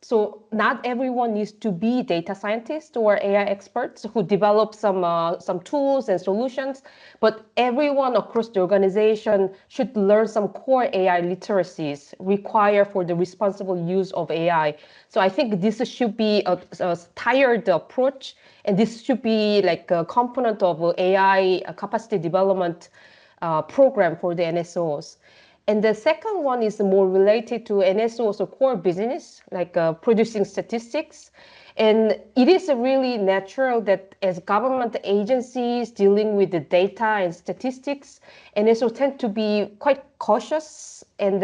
so not everyone needs to be data scientists or AI experts who develop some tools and solutions, but everyone across the organization should learn some core AI literacies required for the responsible use of AI. So I think this should be a tiered approach, and this should be like a component of AI capacity development program for the NSOs. And the second one is more related to NSO's core business, like producing statistics. And it is really natural that as government agencies dealing with the data and statistics, NSO tend to be quite cautious and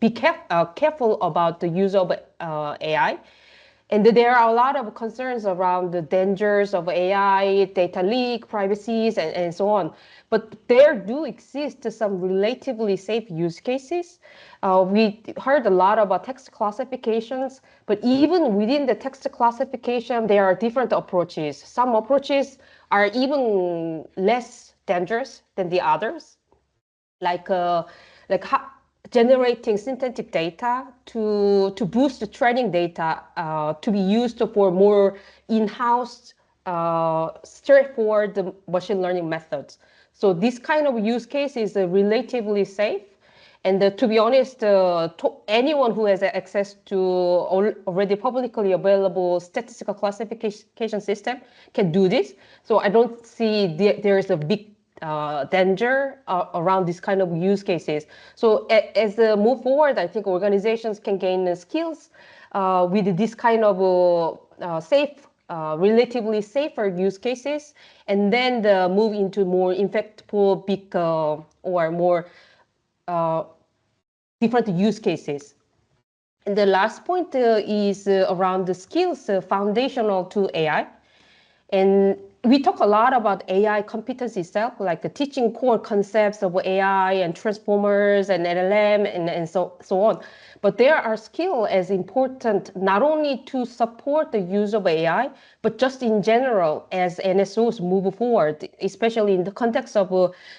be careful about the use of AI. And there are a lot of concerns around the dangers of AI, data leak, privacy, and so on. But there do exist some relatively safe use cases. We heard a lot about text classifications, but even within the text classification, there are different approaches. Some approaches are even less dangerous than the others, like generating synthetic data to boost the training data to be used for more in-house straightforward machine learning methods. So this kind of use case is relatively safe. And to be honest, anyone who has access to already publicly available statistical classification system can do this. So I don't see there is a big danger around this kind of use cases. So as a move forward, I think organizations can gain skills with this kind of safe, relatively safer use cases, and then move into more impactful, big or more different use cases. And the last point is around the skills foundational to AI. And we talk a lot about AI competence itself, like the teaching core concepts of AI and transformers and LLM and so on. But there are skills as important not only to support the use of AI, but just in general as NSOs move forward, especially in the context of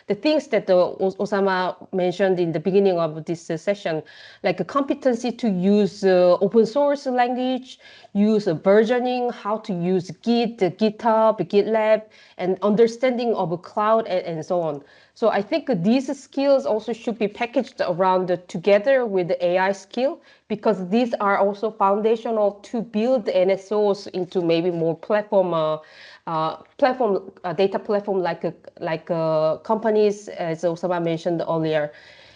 the things that Osama mentioned in the beginning of this session, like a competency to use open source language, use versioning, how to use Git, GitHub, GitLab, lab and understanding of a cloud and so on. So I think these skills also should be packaged around together with the AI skill, because these are also foundational to build NSOs into maybe more platform data platform like companies, as Osama mentioned earlier.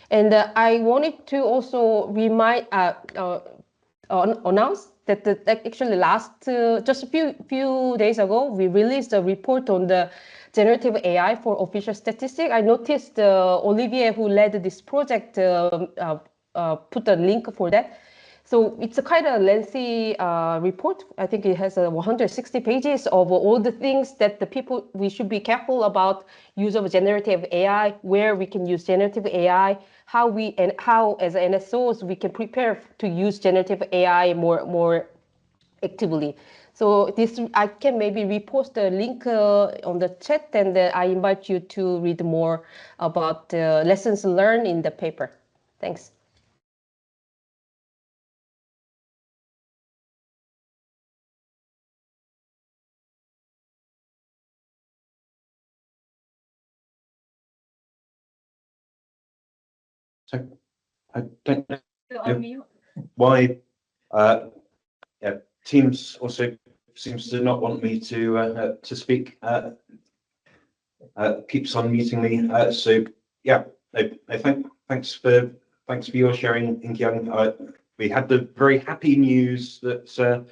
And I wanted to also announce that actually just a few days ago, we released a report on the generative AI for official statistics. I noticed Olivier, who led this project, put a link for that. So it's a kind of lengthy report. I think it has 160 pages of all the things that we should be careful about use of generative AI, where we can use generative AI, how as NSOs we can prepare to use generative AI more actively. So I can maybe repost the link on the chat, and I invite you to read more about lessons learned in the paper. Thanks. So I don't know why Teams also seems to not want me to speak. Keeps on muting me. So yeah, thanks for your sharing, Inkyung. We had the very happy news that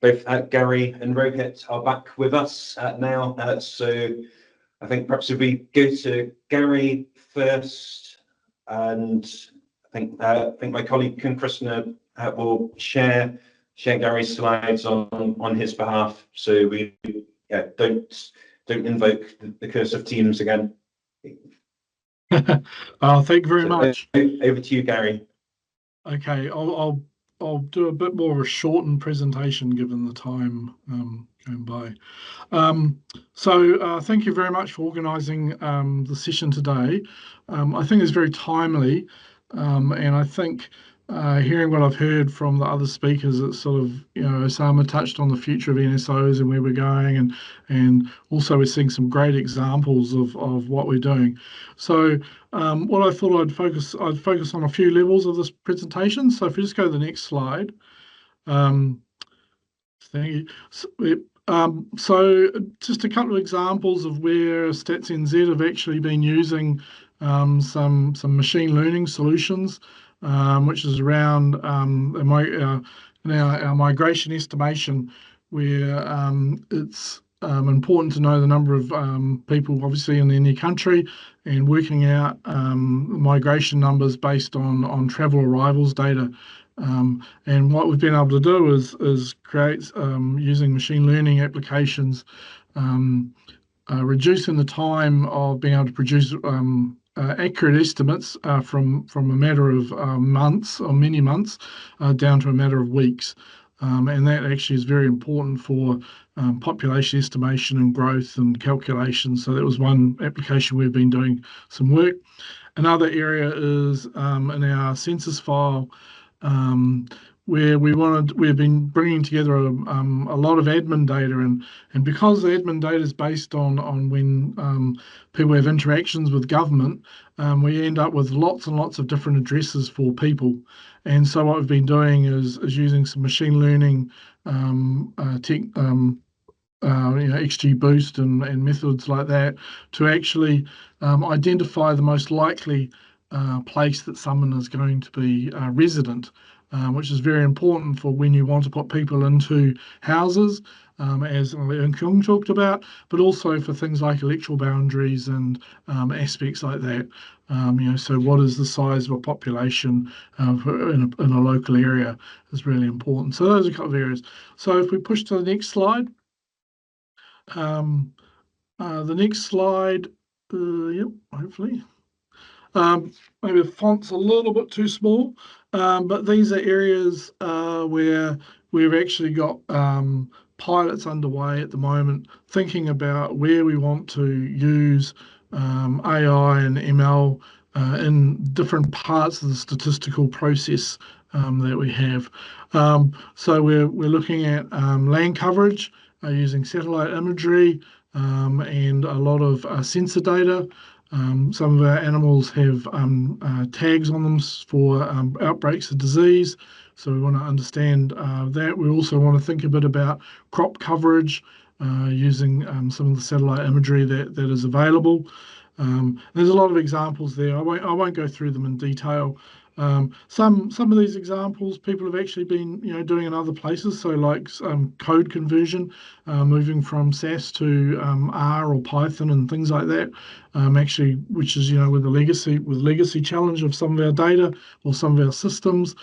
both Gary and Rohit are back with us now. So I think perhaps if we go to Gary first, and I think my colleague Kun Krishna will share Gary's slides on his behalf. So we don't invoke the curse of Teams again. Thank you very much. Over to you, Gary. Okay, I'll do a bit more of a shortened presentation given the time going by. So thank you very much for organising the session today. I think it's very timely, and I think hearing what I've heard from the other speakers, it's sort of, Osama touched on the future of NSOs and where we're going, and also we're seeing some great examples of what we're doing. So what I thought I'd focus on a few levels of this presentation. So if we just go to the next slide. Thank you. So just a couple of examples of where StatsNZ have actually been using some machine learning solutions, which is around our migration estimation, where it's important to know the number of people obviously in any country, and working out migration numbers based on travel arrivals data. And what we've been able to do is create, using machine learning applications, reducing the time of being able to produce accurate estimates from a matter of months or many months down to a matter of weeks. And that actually is very important for population estimation and growth and calculation. So that was one application we've been doing some work. Another area is in our census file, where we've been bringing together a lot of admin data, and because the admin data is based on when people have interactions with government, we end up with lots and lots of different addresses for people. And so what we've been doing is using some machine learning XGBoost and methods like that to actually identify the most likely place that someone is going to be resident, which is very important for when you want to put people into houses, as Kyung talked about, but also for things like electoral boundaries and aspects like that. So what is the size of a population in a local area is really important. So those are a couple of areas. So if we push to the next slide. The next slide, yep, hopefully. Maybe the font's a little bit too small, but these are areas where we've actually got pilots underway at the moment, thinking about where we want to use AI and ML in different parts of the statistical process that we have. So we're looking at land coverage using satellite imagery, and a lot of sensor data. Some of our animals have tags on them for outbreaks of disease, so we want to understand that. We also want to think a bit about crop coverage using some of the satellite imagery that is available. There's a lot of examples there. I won't go through them in detail. Some of these examples people have actually been doing in other places. So like code conversion, moving from SAS to R or Python and things like that. Actually, which is with the legacy challenge of some of our data or some of our systems.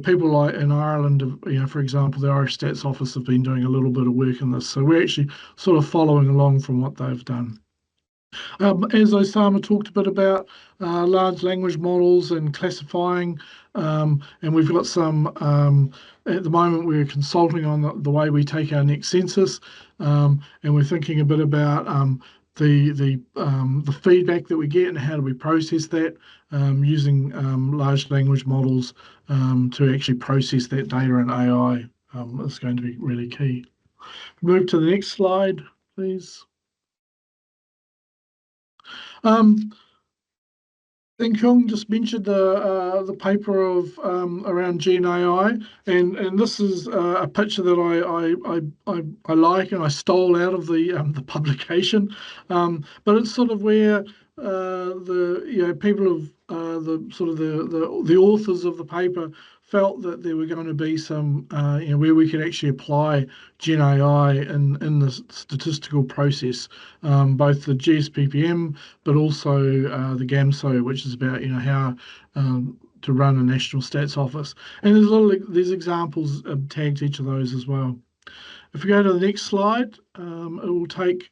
People like in Ireland, for example, the Irish Stats Office have been doing a little bit of work in this. So we're actually sort of following along from what they've done. As Osama talked a bit about large language models and classifying, and we've got some, at the moment we're consulting on the way we take our next census, and we're thinking a bit about the feedback that we get and how do we process that using large language models to actually process that data in AI is going to be really key. Move to the next slide, please. Kyung just mentioned the paper of around Gen AI, and this is a picture that I like and I stole out of the publication, but it's sort of where the people of the authors of the paper felt that there were going to be some where we could actually apply Gen AI in the statistical process, both the GSPPM but also the GAMSO, which is about how to run a national stats office. And there's examples tagged to each of those as well. If we go to the next slide, it will take.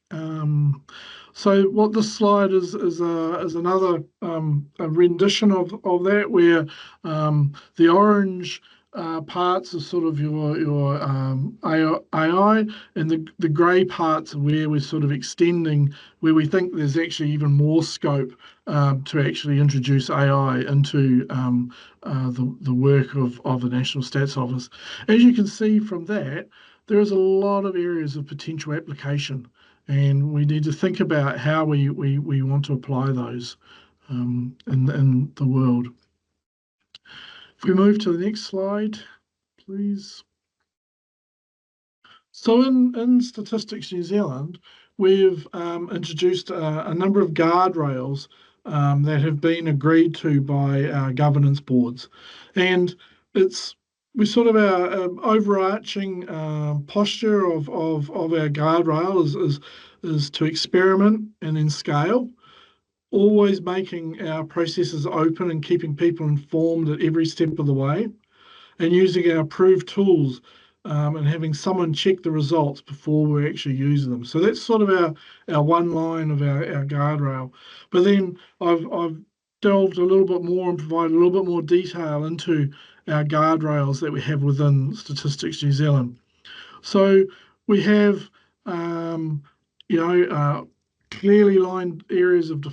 So what this slide is another a rendition of that, where the orange parts are sort of your AI, and the grey parts are where we're sort of extending, where we think there's actually even more scope to actually introduce AI into the work of the National Stats Office. As you can see from that, there is a lot of areas of potential application, and we need to think about how we want to apply those in the world. If we move to the next slide, please. So in Statistics New Zealand, we've introduced a number of guardrails that have been agreed to by our governance boards, and we sort of our overarching posture of our guardrail is to experiment and then scale, always making our processes open and keeping people informed at every step of the way, and using our approved tools and having someone check the results before we actually use them. So that's sort of our one line of our guardrail. But then I've delved a little bit more and provided a little bit more detail into our guardrails that we have within Statistics New Zealand. So we have, clearly lined areas of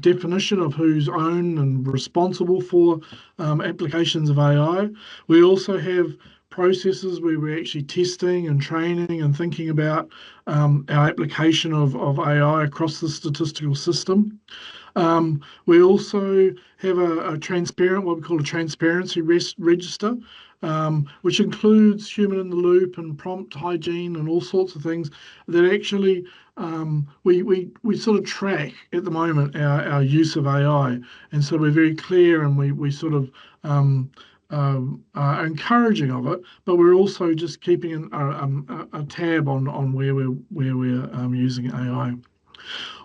definition of who's owned and responsible for applications of AI. We also have processes where we're actually testing and training and thinking about our application of AI across the statistical system. We also have a transparent, what we call a transparency register, which includes human in the loop and prompt hygiene and all sorts of things that actually we sort of track at the moment our use of AI. And so we're very clear, and we sort of are encouraging of it, but we're also just keeping a tab on where we're using AI.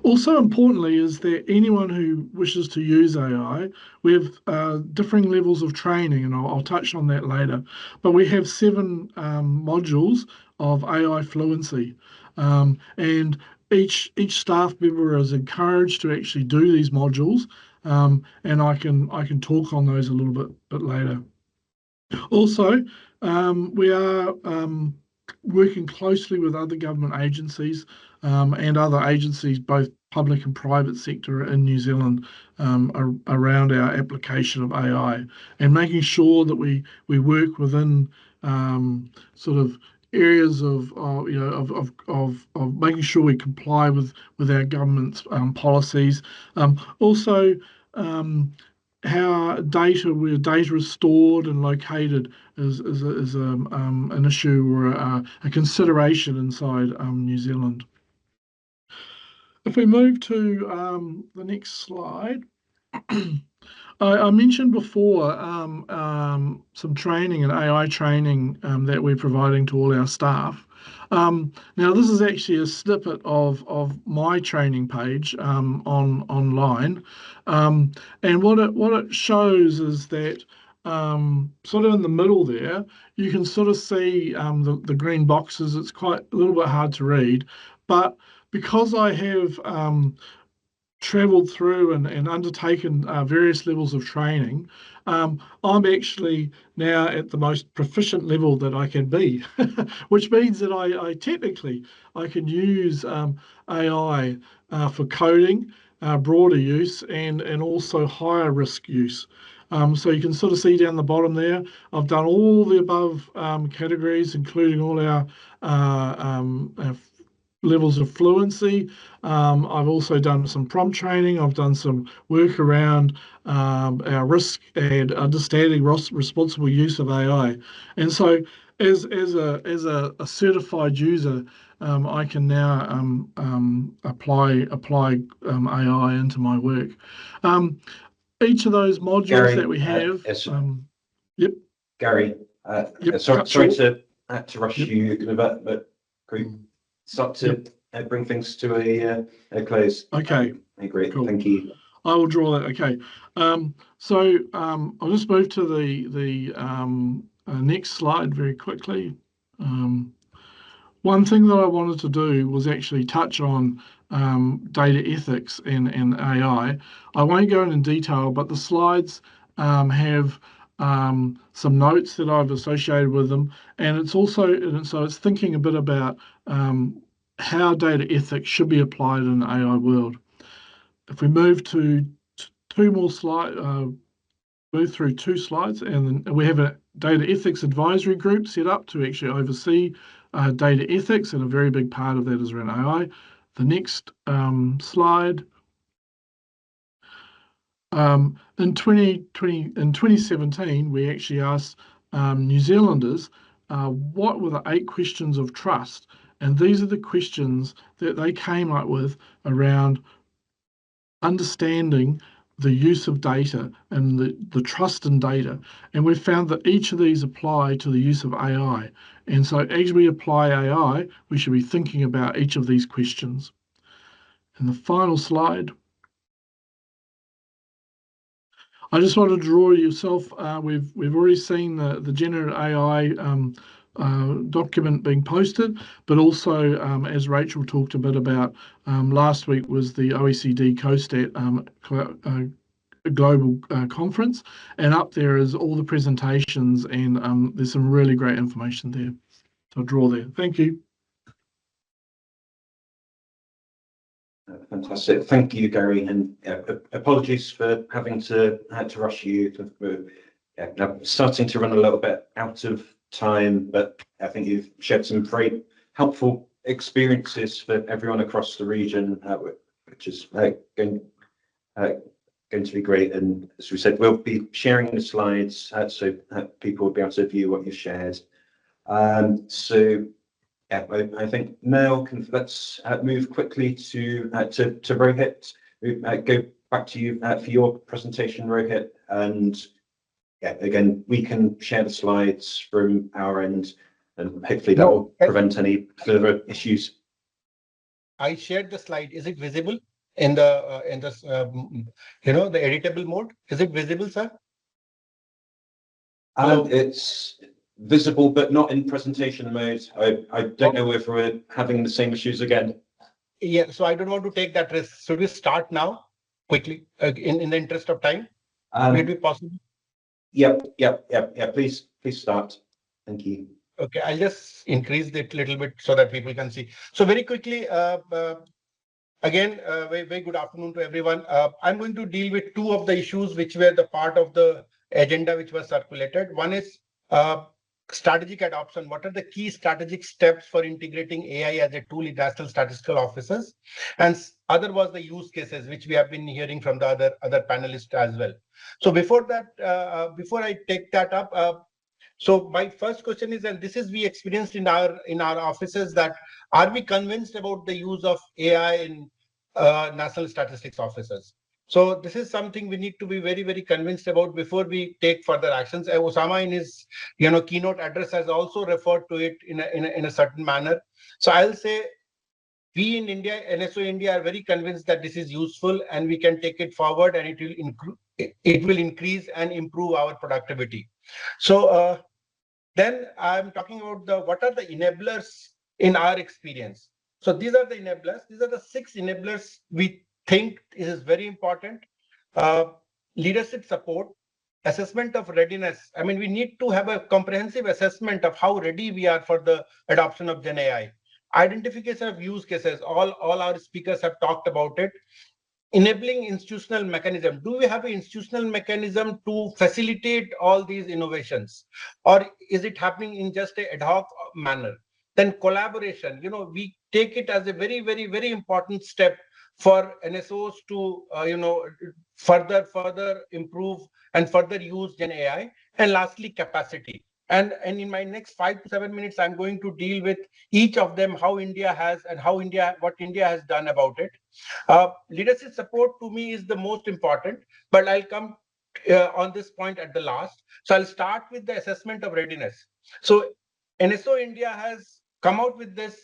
Also importantly is that anyone who wishes to use AI, we have differing levels of training, and I'll touch on that later, but we have 7 modules of AI fluency, and each staff member is encouraged to actually do these modules, and I can talk on those a little bit later. Also, we are working closely with other government agencies and other agencies, both public and private sector in New Zealand, around our application of AI, and making sure that we work within sort of areas of making sure we comply with our government's policies. Also, how where data is stored and located is an issue or a consideration inside New Zealand. If we move to the next slide. I mentioned before some training and AI training that we're providing to all our staff. Now, this is actually a snippet of my training page online, and what it shows is that sort of in the middle there, you can sort of see the green boxes. It's quite a little bit hard to read, but because I have travelled through and undertaken various levels of training, I'm actually now at the most proficient level that I can be, which means that I technically can use AI for coding, broader use, and also higher risk use. So you can sort of see down the bottom there, I've done all the above categories, including all our levels of fluency. I've also done some prompt training. I've done some work around our risk and understanding responsible use of AI. And so as a certified user, I can now apply AI into my work. Each of those modules Gary, that we have. Yep. Gary, Yep. sorry to rush Yep. you, but start to bring things to a close. Okay. Great. Cool. Thank you. I will draw that. Okay. So I'll just move to the next slide very quickly. One thing that I wanted to do was actually touch on data ethics and AI. I won't go in detail, but the slides have some notes that I've associated with them, and it's also so it's thinking a bit about how data ethics should be applied in the AI world. If we move to two more slides, move through two slides, and we have a data ethics advisory group set up to actually oversee data ethics, and a very big part of that is around AI. The next slide. In 2017, we actually asked New Zealanders what were the 8 questions of trust, and these are the questions that they came up with around understanding the use of data and the trust in data. And we've found that each of these apply to the use of AI. And so as we apply AI, we should be thinking about each of these questions. And the final slide. I just want to draw yourself, we've already seen the generative AI document being posted, but also as Rachel talked a bit about last week was the OECD CoStat global conference, and up there is all the presentations, and there's some really great information there. So I'll draw there. Thank you. Fantastic. Thank you, Gary, and apologies for having to rush you. Starting to run a little bit out of time, but I think you've shared some very helpful experiences for everyone across the region, which is going to be great. And as we said, we'll be sharing the slides so people will be able to view what you've shared. So yeah, I think now let's move quickly to Rohit. Go back to you for your presentation, Rohit, and yeah, again, we can share the slides from our end, and hopefully that will prevent any further issues. I shared the slide. Is it visible in the the editable mode? Is it visible, sir? It's visible, but not in presentation mode. I don't know if we're having the same issues again. Yeah, so I don't want to take that risk. Should we start now quickly in the interest of time? Will it be possible? Yep. Please start. Thank you. Okay, I'll just increase it a little bit so that people can see. So very quickly, again, very good afternoon to everyone. I'm going to deal with 2 of the issues which were the part of the agenda which was circulated. One is strategic adoption. What are the key strategic steps for integrating AI as a tool in National Statistical Offices? And other was the use cases, which we have been hearing from the other panelists as well. So before that, before I take that up, so my first question is, and this is we experienced in our offices, that are we convinced about the use of AI in National Statistics Offices? So this is something we need to be very, very convinced about before we take further actions. Osama in his keynote address has also referred to it in a certain manner. So I'll say we in India, NSO India, are very convinced that this is useful and we can take it forward, and it will increase and improve our productivity. So then I'm talking about what are the enablers in our experience. So these are the enablers. These are the 6 enablers we think is very important. Leadership support, assessment of readiness. I mean, we need to have a comprehensive assessment of how ready we are for the adoption of Gen AI. Identification of use cases. All our speakers have talked about it. Enabling institutional mechanism. Do we have an institutional mechanism to facilitate all these innovations, or is it happening in just an ad hoc manner? Then collaboration. We take it as a very, very, very important step for NSOs to further improve and further use Gen AI. And lastly, capacity. And in my next 5 to 7 minutes, I'm going to deal with each of them, how India has and what India has done about it. Leadership support to me is the most important, but I'll come on this point at the last. So I'll start with the assessment of readiness. So NSO India has come out with this,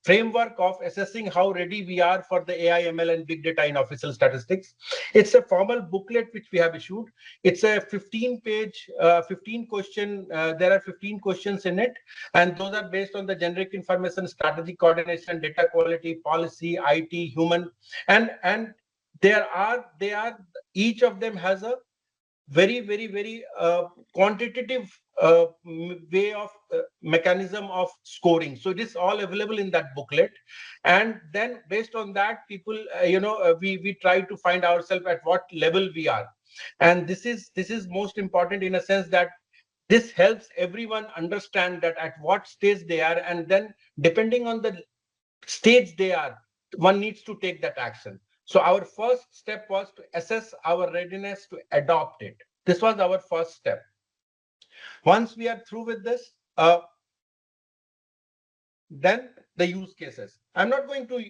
framework of assessing how ready we are for the AI, ML, and big data in official statistics. It's a formal booklet which we have issued. It's a 15-page, 15 question. There are 15 questions in it, and those are based on the generic information, strategic coordination, data quality, policy, IT, human, and each of them has a very, very, very quantitative way of mechanism of scoring. So it is all available in that booklet, and then based on that, people, we try to find ourselves at what level we are, and this is most important in a sense that this helps everyone understand that at what stage they are, and then depending on the stage they are, one needs to take that action. So our first step was to assess our readiness to adopt it. This was our first step. Once we are through with this, then the use cases. I'm not going to,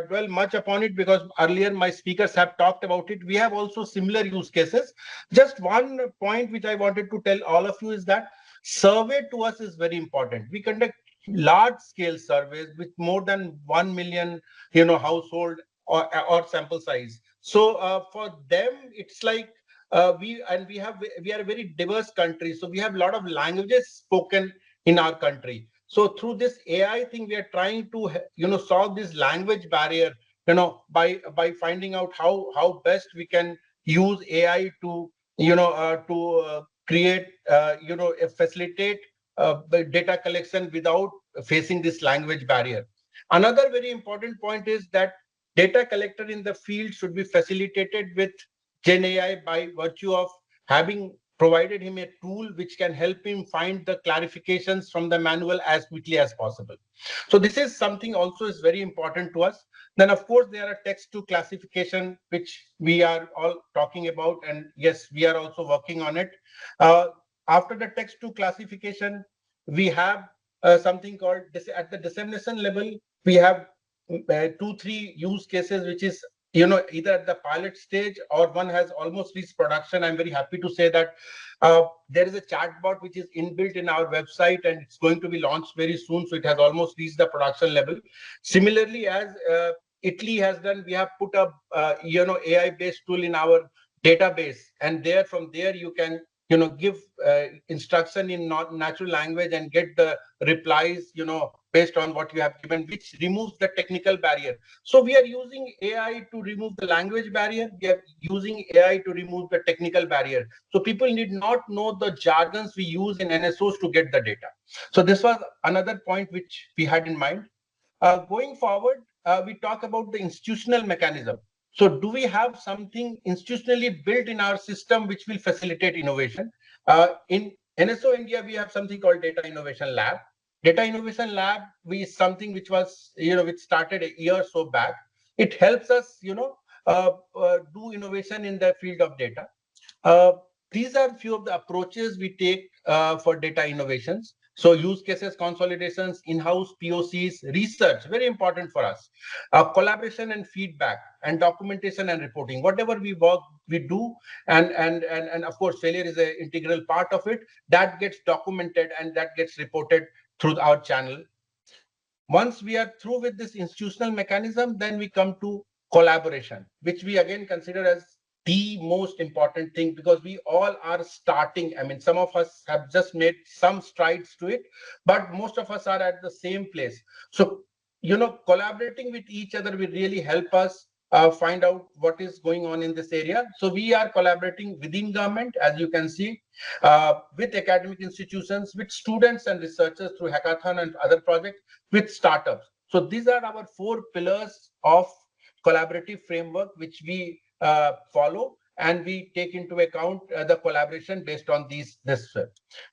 dwell much upon it because earlier my speakers have talked about it. We have also similar use cases. Just one point which I wanted to tell all of you is that survey to us is very important. We conduct large scale surveys with more than 1 million, household or sample size. So for them, it's like we are a very diverse country. So we have a lot of languages spoken in our country. So through this AI thing, we are trying to, solve this language barrier, by finding out how best we can use AI to, create, facilitate data collection without facing this language barrier. Another very important point is that data collector in the field should be facilitated with Gen AI by virtue of having provided him a tool which can help him find the clarifications from the manual as quickly as possible. So this is something also is very important to us. Then of course there are text to classification, which we are all talking about, and yes, we are also working on it. After the text to classification, we have something called at the dissemination level, we have 2-3 use cases, which is either at the pilot stage or one has almost reached production. I'm very happy to say that there is a chatbot which is inbuilt in our website, and it's going to be launched very soon. So it has almost reached the production level. Similarly, as Italy has done, we have put up AI-based tool in our database, and from there you can give instruction in natural language and get the replies based on what you have given, which removes the technical barrier. So we are using AI to remove the language barrier. We are using AI to remove the technical barrier. So people need not know the jargons we use in NSOs to get the data. So this was another point which we had in mind. Going forward, we talk about the institutional mechanism. So do we have something institutionally built in our system which will facilitate innovation? In NSO India, we have something called Data Innovation Lab. Data Innovation Lab is something which was, which started a year or so back. It helps us, do innovation in the field of data. These are few of the approaches we take for data innovations. So use cases, consolidations, in-house POCs, research, very important for us. Collaboration and feedback, and documentation and reporting. Whatever we do, and of course, failure is an integral part of it. That gets documented and that gets reported through our channel. Once we are through with this institutional mechanism, then we come to collaboration, which we again consider as the most important thing, because we all are starting. I mean, some of us have just made some strides to it, but most of us are at the same place. So, collaborating with each other will really help us find out what is going on in this area. So we are collaborating within government, as you can see, with academic institutions, with students and researchers through hackathon and other projects, with startups. So these are our 4 pillars of collaborative framework, which we follow, and we take into account the collaboration based on this.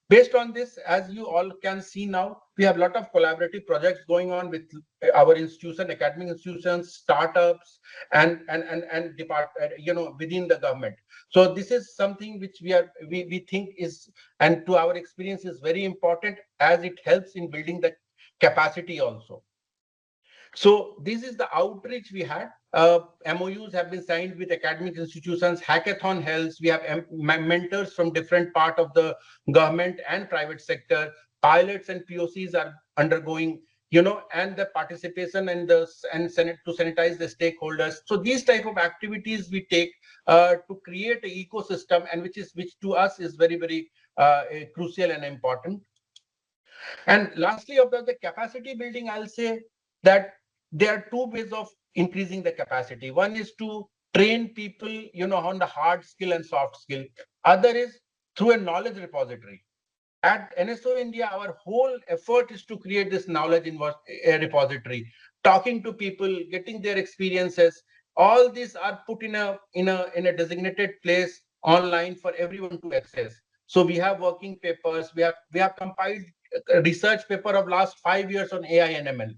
Based on this, as you all can see now, we have a lot of collaborative projects going on with our institution, academic institutions, startups, and within the government. So this is something which we think is, and to our experience, is very important, as it helps in building the capacity also. So this is the outreach we had. MOUs have been signed with academic institutions, hackathon helps. We have mentors from different part of the government and private sector. Pilots and POCs are undergoing, and the participation and Senate to sanitize the stakeholders. So these type of activities we take to create an ecosystem, and which to us is very, very crucial and important. And lastly, about the capacity building, I'll say that there are 2 ways of increasing the capacity. One is to train people, on the hard skill and soft skill. Other is through a knowledge repository. At NSO India, our whole effort is to create this knowledge repository, talking to people, getting their experiences. All these are put in a designated place online for everyone to access. So we have working papers. We have compiled a research paper of last 5 years on AI and ML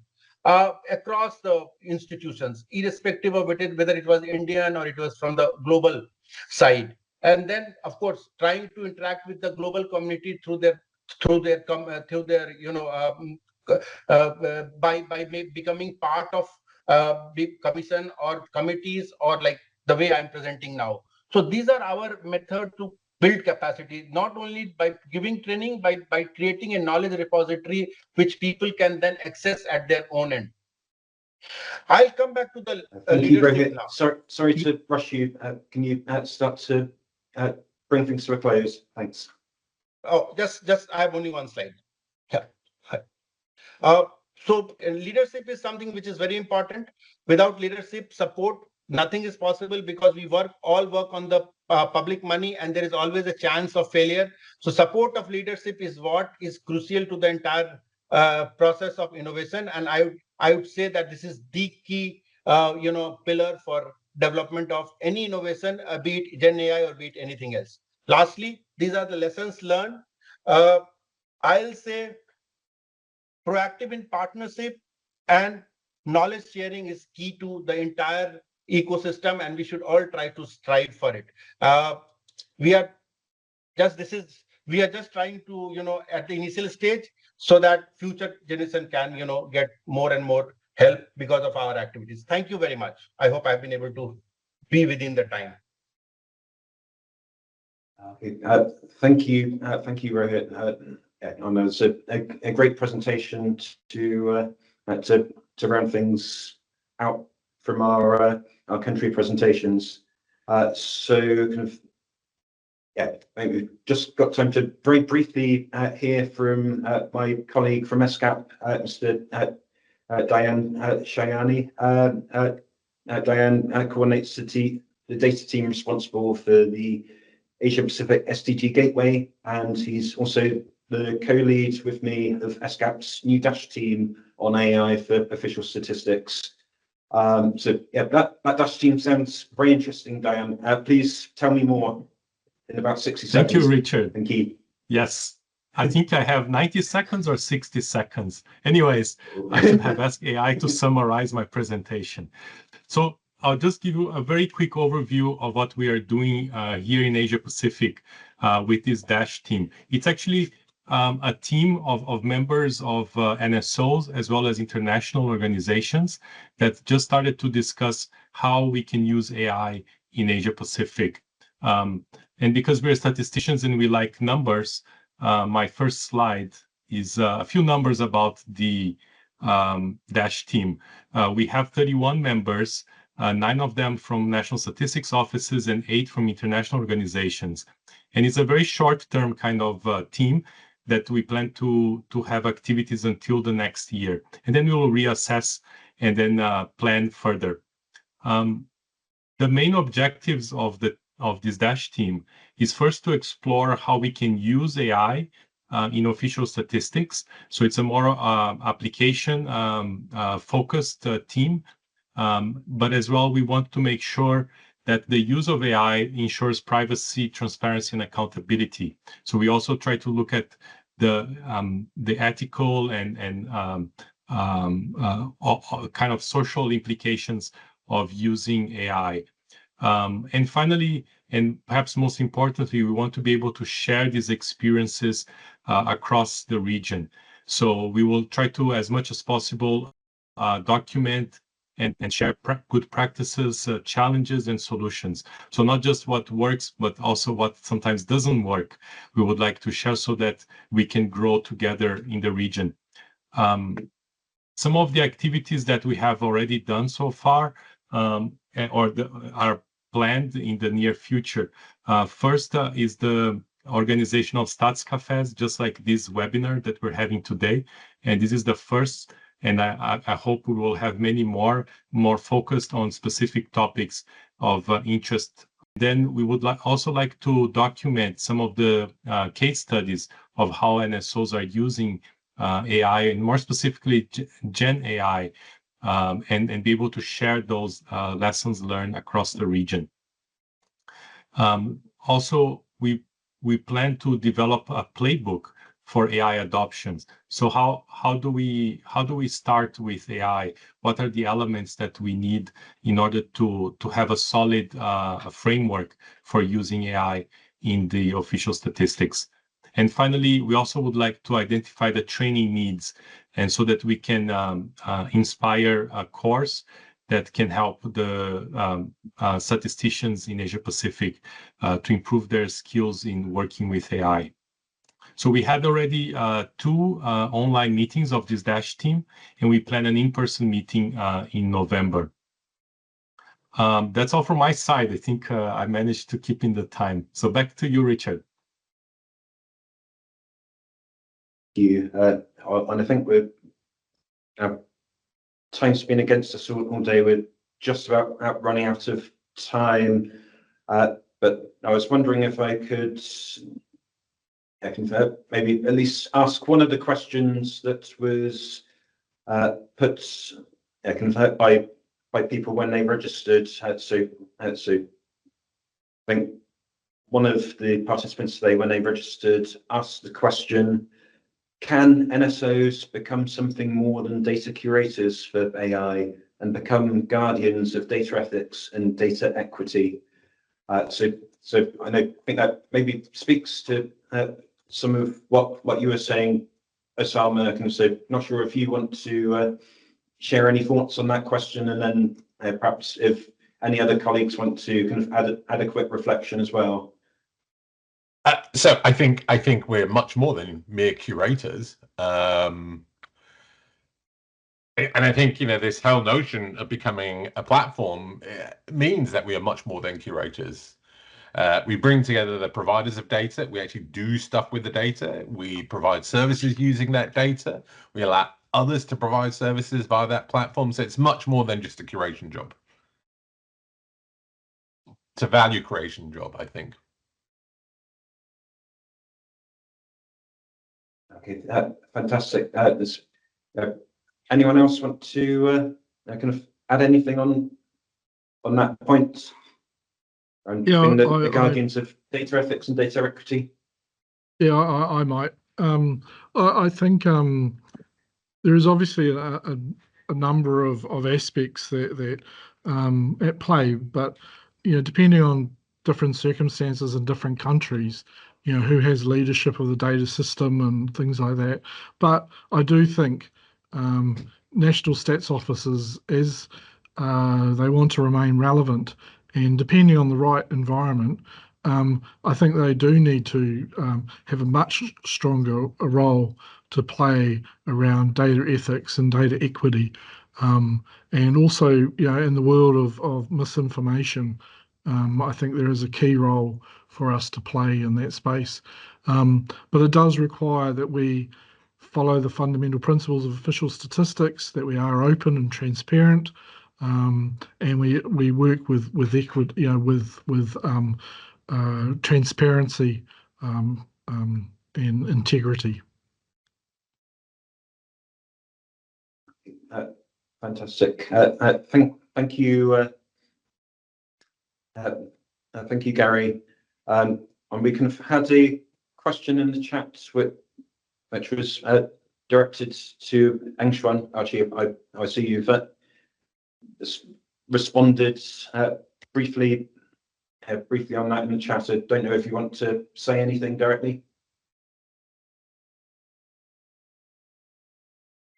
across the institutions, irrespective of whether it was Indian or it was from the global side. And then, of course, trying to interact with the global community by becoming part of the commission or committees, or like the way I'm presenting now. So these are our method to build capacity, not only by giving training, by creating a knowledge repository which people can then access at their own end. I'll come back to the Thank you, leadership Rohit. now. Sorry to rush you. Can you start to bring things to a close? Thanks. Oh, just I have only one slide. Yeah. So leadership is something which is very important. Without leadership support, nothing is possible, because we all work on the public money, and there is always a chance of failure. So support of leadership is what is crucial to the entire process of innovation. And I would say that this is the key pillar for development of any innovation, be it Gen AI or be it anything else. Lastly, these are the lessons learned. I'll say proactive in partnership and knowledge sharing is key to the entire ecosystem, and we should all try to strive for it. We are just trying to, at the initial stage, so that future generation can, get more and more help because of our activities. Thank you very much. I hope I've been able to be within the time. Thank you, Rohit. I know it's a great presentation to round things out from our country presentations. So kind of, we've just got time to very briefly hear from my colleague from ESCAP, Mr. Dayan Shayani. Dayan coordinates the data team responsible for the Asia-Pacific SDG Gateway, and he's also the co-lead with me of ESCAP's new Dash team on AI for official statistics. So yeah, that Dash team sounds very interesting, Dayan. Please tell me more. in about 60 Thank seconds. you, Richard. Thank you. Yes, I think I have 90 seconds or 60 seconds. Anyways, I should have asked AI to summarize my presentation. So I'll just give you a very quick overview of what we are doing here in Asia Pacific with this DASH team. It's actually a team of members of NSOs as well as international organizations that just started to discuss how we can use AI in Asia Pacific. And because we're statisticians and we like numbers, my first slide is a few numbers about the DASH team. We have 31 members, 9 of them from National Statistics Offices and 8 from international organizations. And it's a very short-term kind of team that we plan to have activities until the next year. And then we will reassess and then plan further. The main objectives of this DASH team is first to explore how we can use AI in official statistics. So it's a more application focused team, but as well we want to make sure that the use of AI ensures privacy, transparency, and accountability. So we also try to look at the ethical and kind of social implications of using AI. And finally, and perhaps most importantly, we want to be able to share these experiences across the region. So we will try to, as much as possible, document and share good practices, challenges, and solutions. So not just what works, but also what sometimes doesn't work. We would like to share so that we can grow together in the region. Some of the activities that we have already done so far are planned in the near future. First is the organization of Stats Cafés, just like this webinar that we're having today. And this is the first, and I hope we will have many more focused on specific topics of interest. Then we would also like to document some of the case studies of how NSOs are using AI, and more specifically Gen AI, and be able to share those lessons learned across the region. Also, we plan to develop a playbook for AI adoptions. So how do we start with AI? What are the elements that we need in order to have a solid framework for using AI in the official statistics? And finally, we also would like to identify the training needs, and so that we can inspire a course that can help the statisticians in Asia Pacific to improve their skills in working with AI. So we had already 2 online meetings of this DASH team, and we plan an in-person meeting in November. That's all from my side. I think I managed to keep in the time. So back to you, Richard. Thank you. And I think time's been against us all day. We're just about running out of time. But I was wondering if I could maybe at least ask one of the questions that was put by people when they registered. So I think one of the participants today, when they registered, asked the question: can NSOs become something more than data curators for AI and become guardians of data ethics and data equity? So I think that maybe speaks to some of what you were saying, Osama. So not sure if you want to share any thoughts on that question, and then perhaps if any other colleagues want to kind of add a quick reflection as well. So I think we're much more than mere curators, and I think this whole notion of becoming a platform means that we are much more than curators. We bring together the providers of data. We actually do stuff with the data. We provide services using that data. We allow others to provide services via that platform. So it's much more than just a curation job. It's a value creation job, I think. Okay, fantastic. Does anyone else want to kind of add anything on that point? and Yeah, being the I- guardians of data ethics and data equity. Yeah, I might. I think there is obviously a number of aspects that at play, but depending on different circumstances in different countries, who has leadership of the data system and things like that. But I do think national stats offices, as they want to remain relevant, and depending on the right environment, I think they do need to have a much stronger role to play around data ethics and data equity. And also, in the world of misinformation, I think there is a key role for us to play in that space. But it does require that we follow the fundamental principles of official statistics, that we are open and transparent, and we work with equity, with transparency and integrity. Fantastic. Thank you. Thank you, Gary. And we kind of had a question in the chat which was directed to Angshuan. Actually, I see you've responded briefly on that in the chat. I don't know if you want to say anything directly.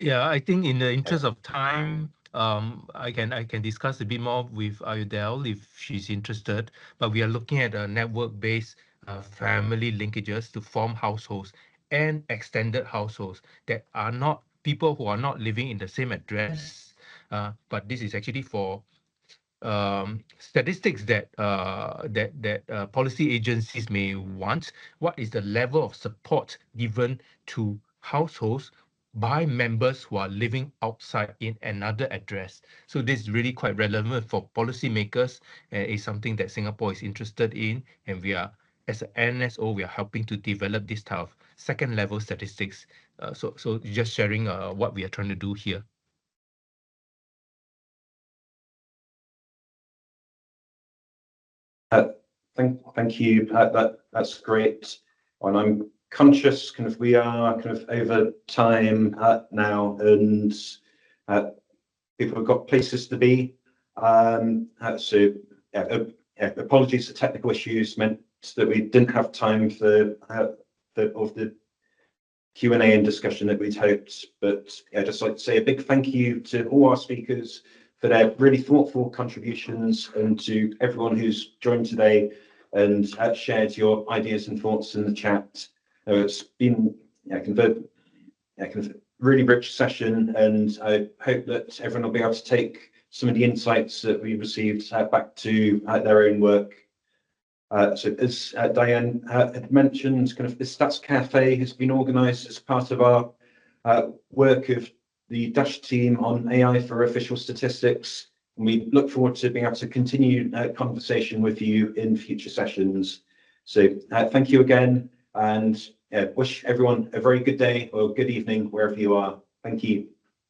Yeah, I think in the interest of time, I can discuss a bit more with Ayodele if she's interested. But we are looking at a network-based family linkages to form households and extended households that are not people who are not living in the same address. But this is actually for statistics that policy agencies may want. What is the level of support given to households by members who are living outside in another address? So this is really quite relevant for policymakers. It's something that Singapore is interested in, and we are, as an NSO, we are helping to develop this type of second level statistics. So just sharing what we are trying to do here. Thank you. That's great. And I'm conscious we are over time now, and people have got places to be. So apologies for technical issues meant that we didn't have time for the Q&A and discussion that we'd hoped. But I'd just like to say a big thank you to all our speakers for their really thoughtful contributions, and to everyone who's joined today and shared your ideas and thoughts in the chat. It's been kind of really rich session, and I hope that everyone will be able to take some of the insights that we received back to their own work. So as Diane had mentioned, the Stats Cafe has been organised as part of our work of the Dash team on AI for official statistics. And we look forward to being able to continue conversation with you in future sessions. So thank you again, and wish everyone a very good day or good evening wherever you are. Thank you.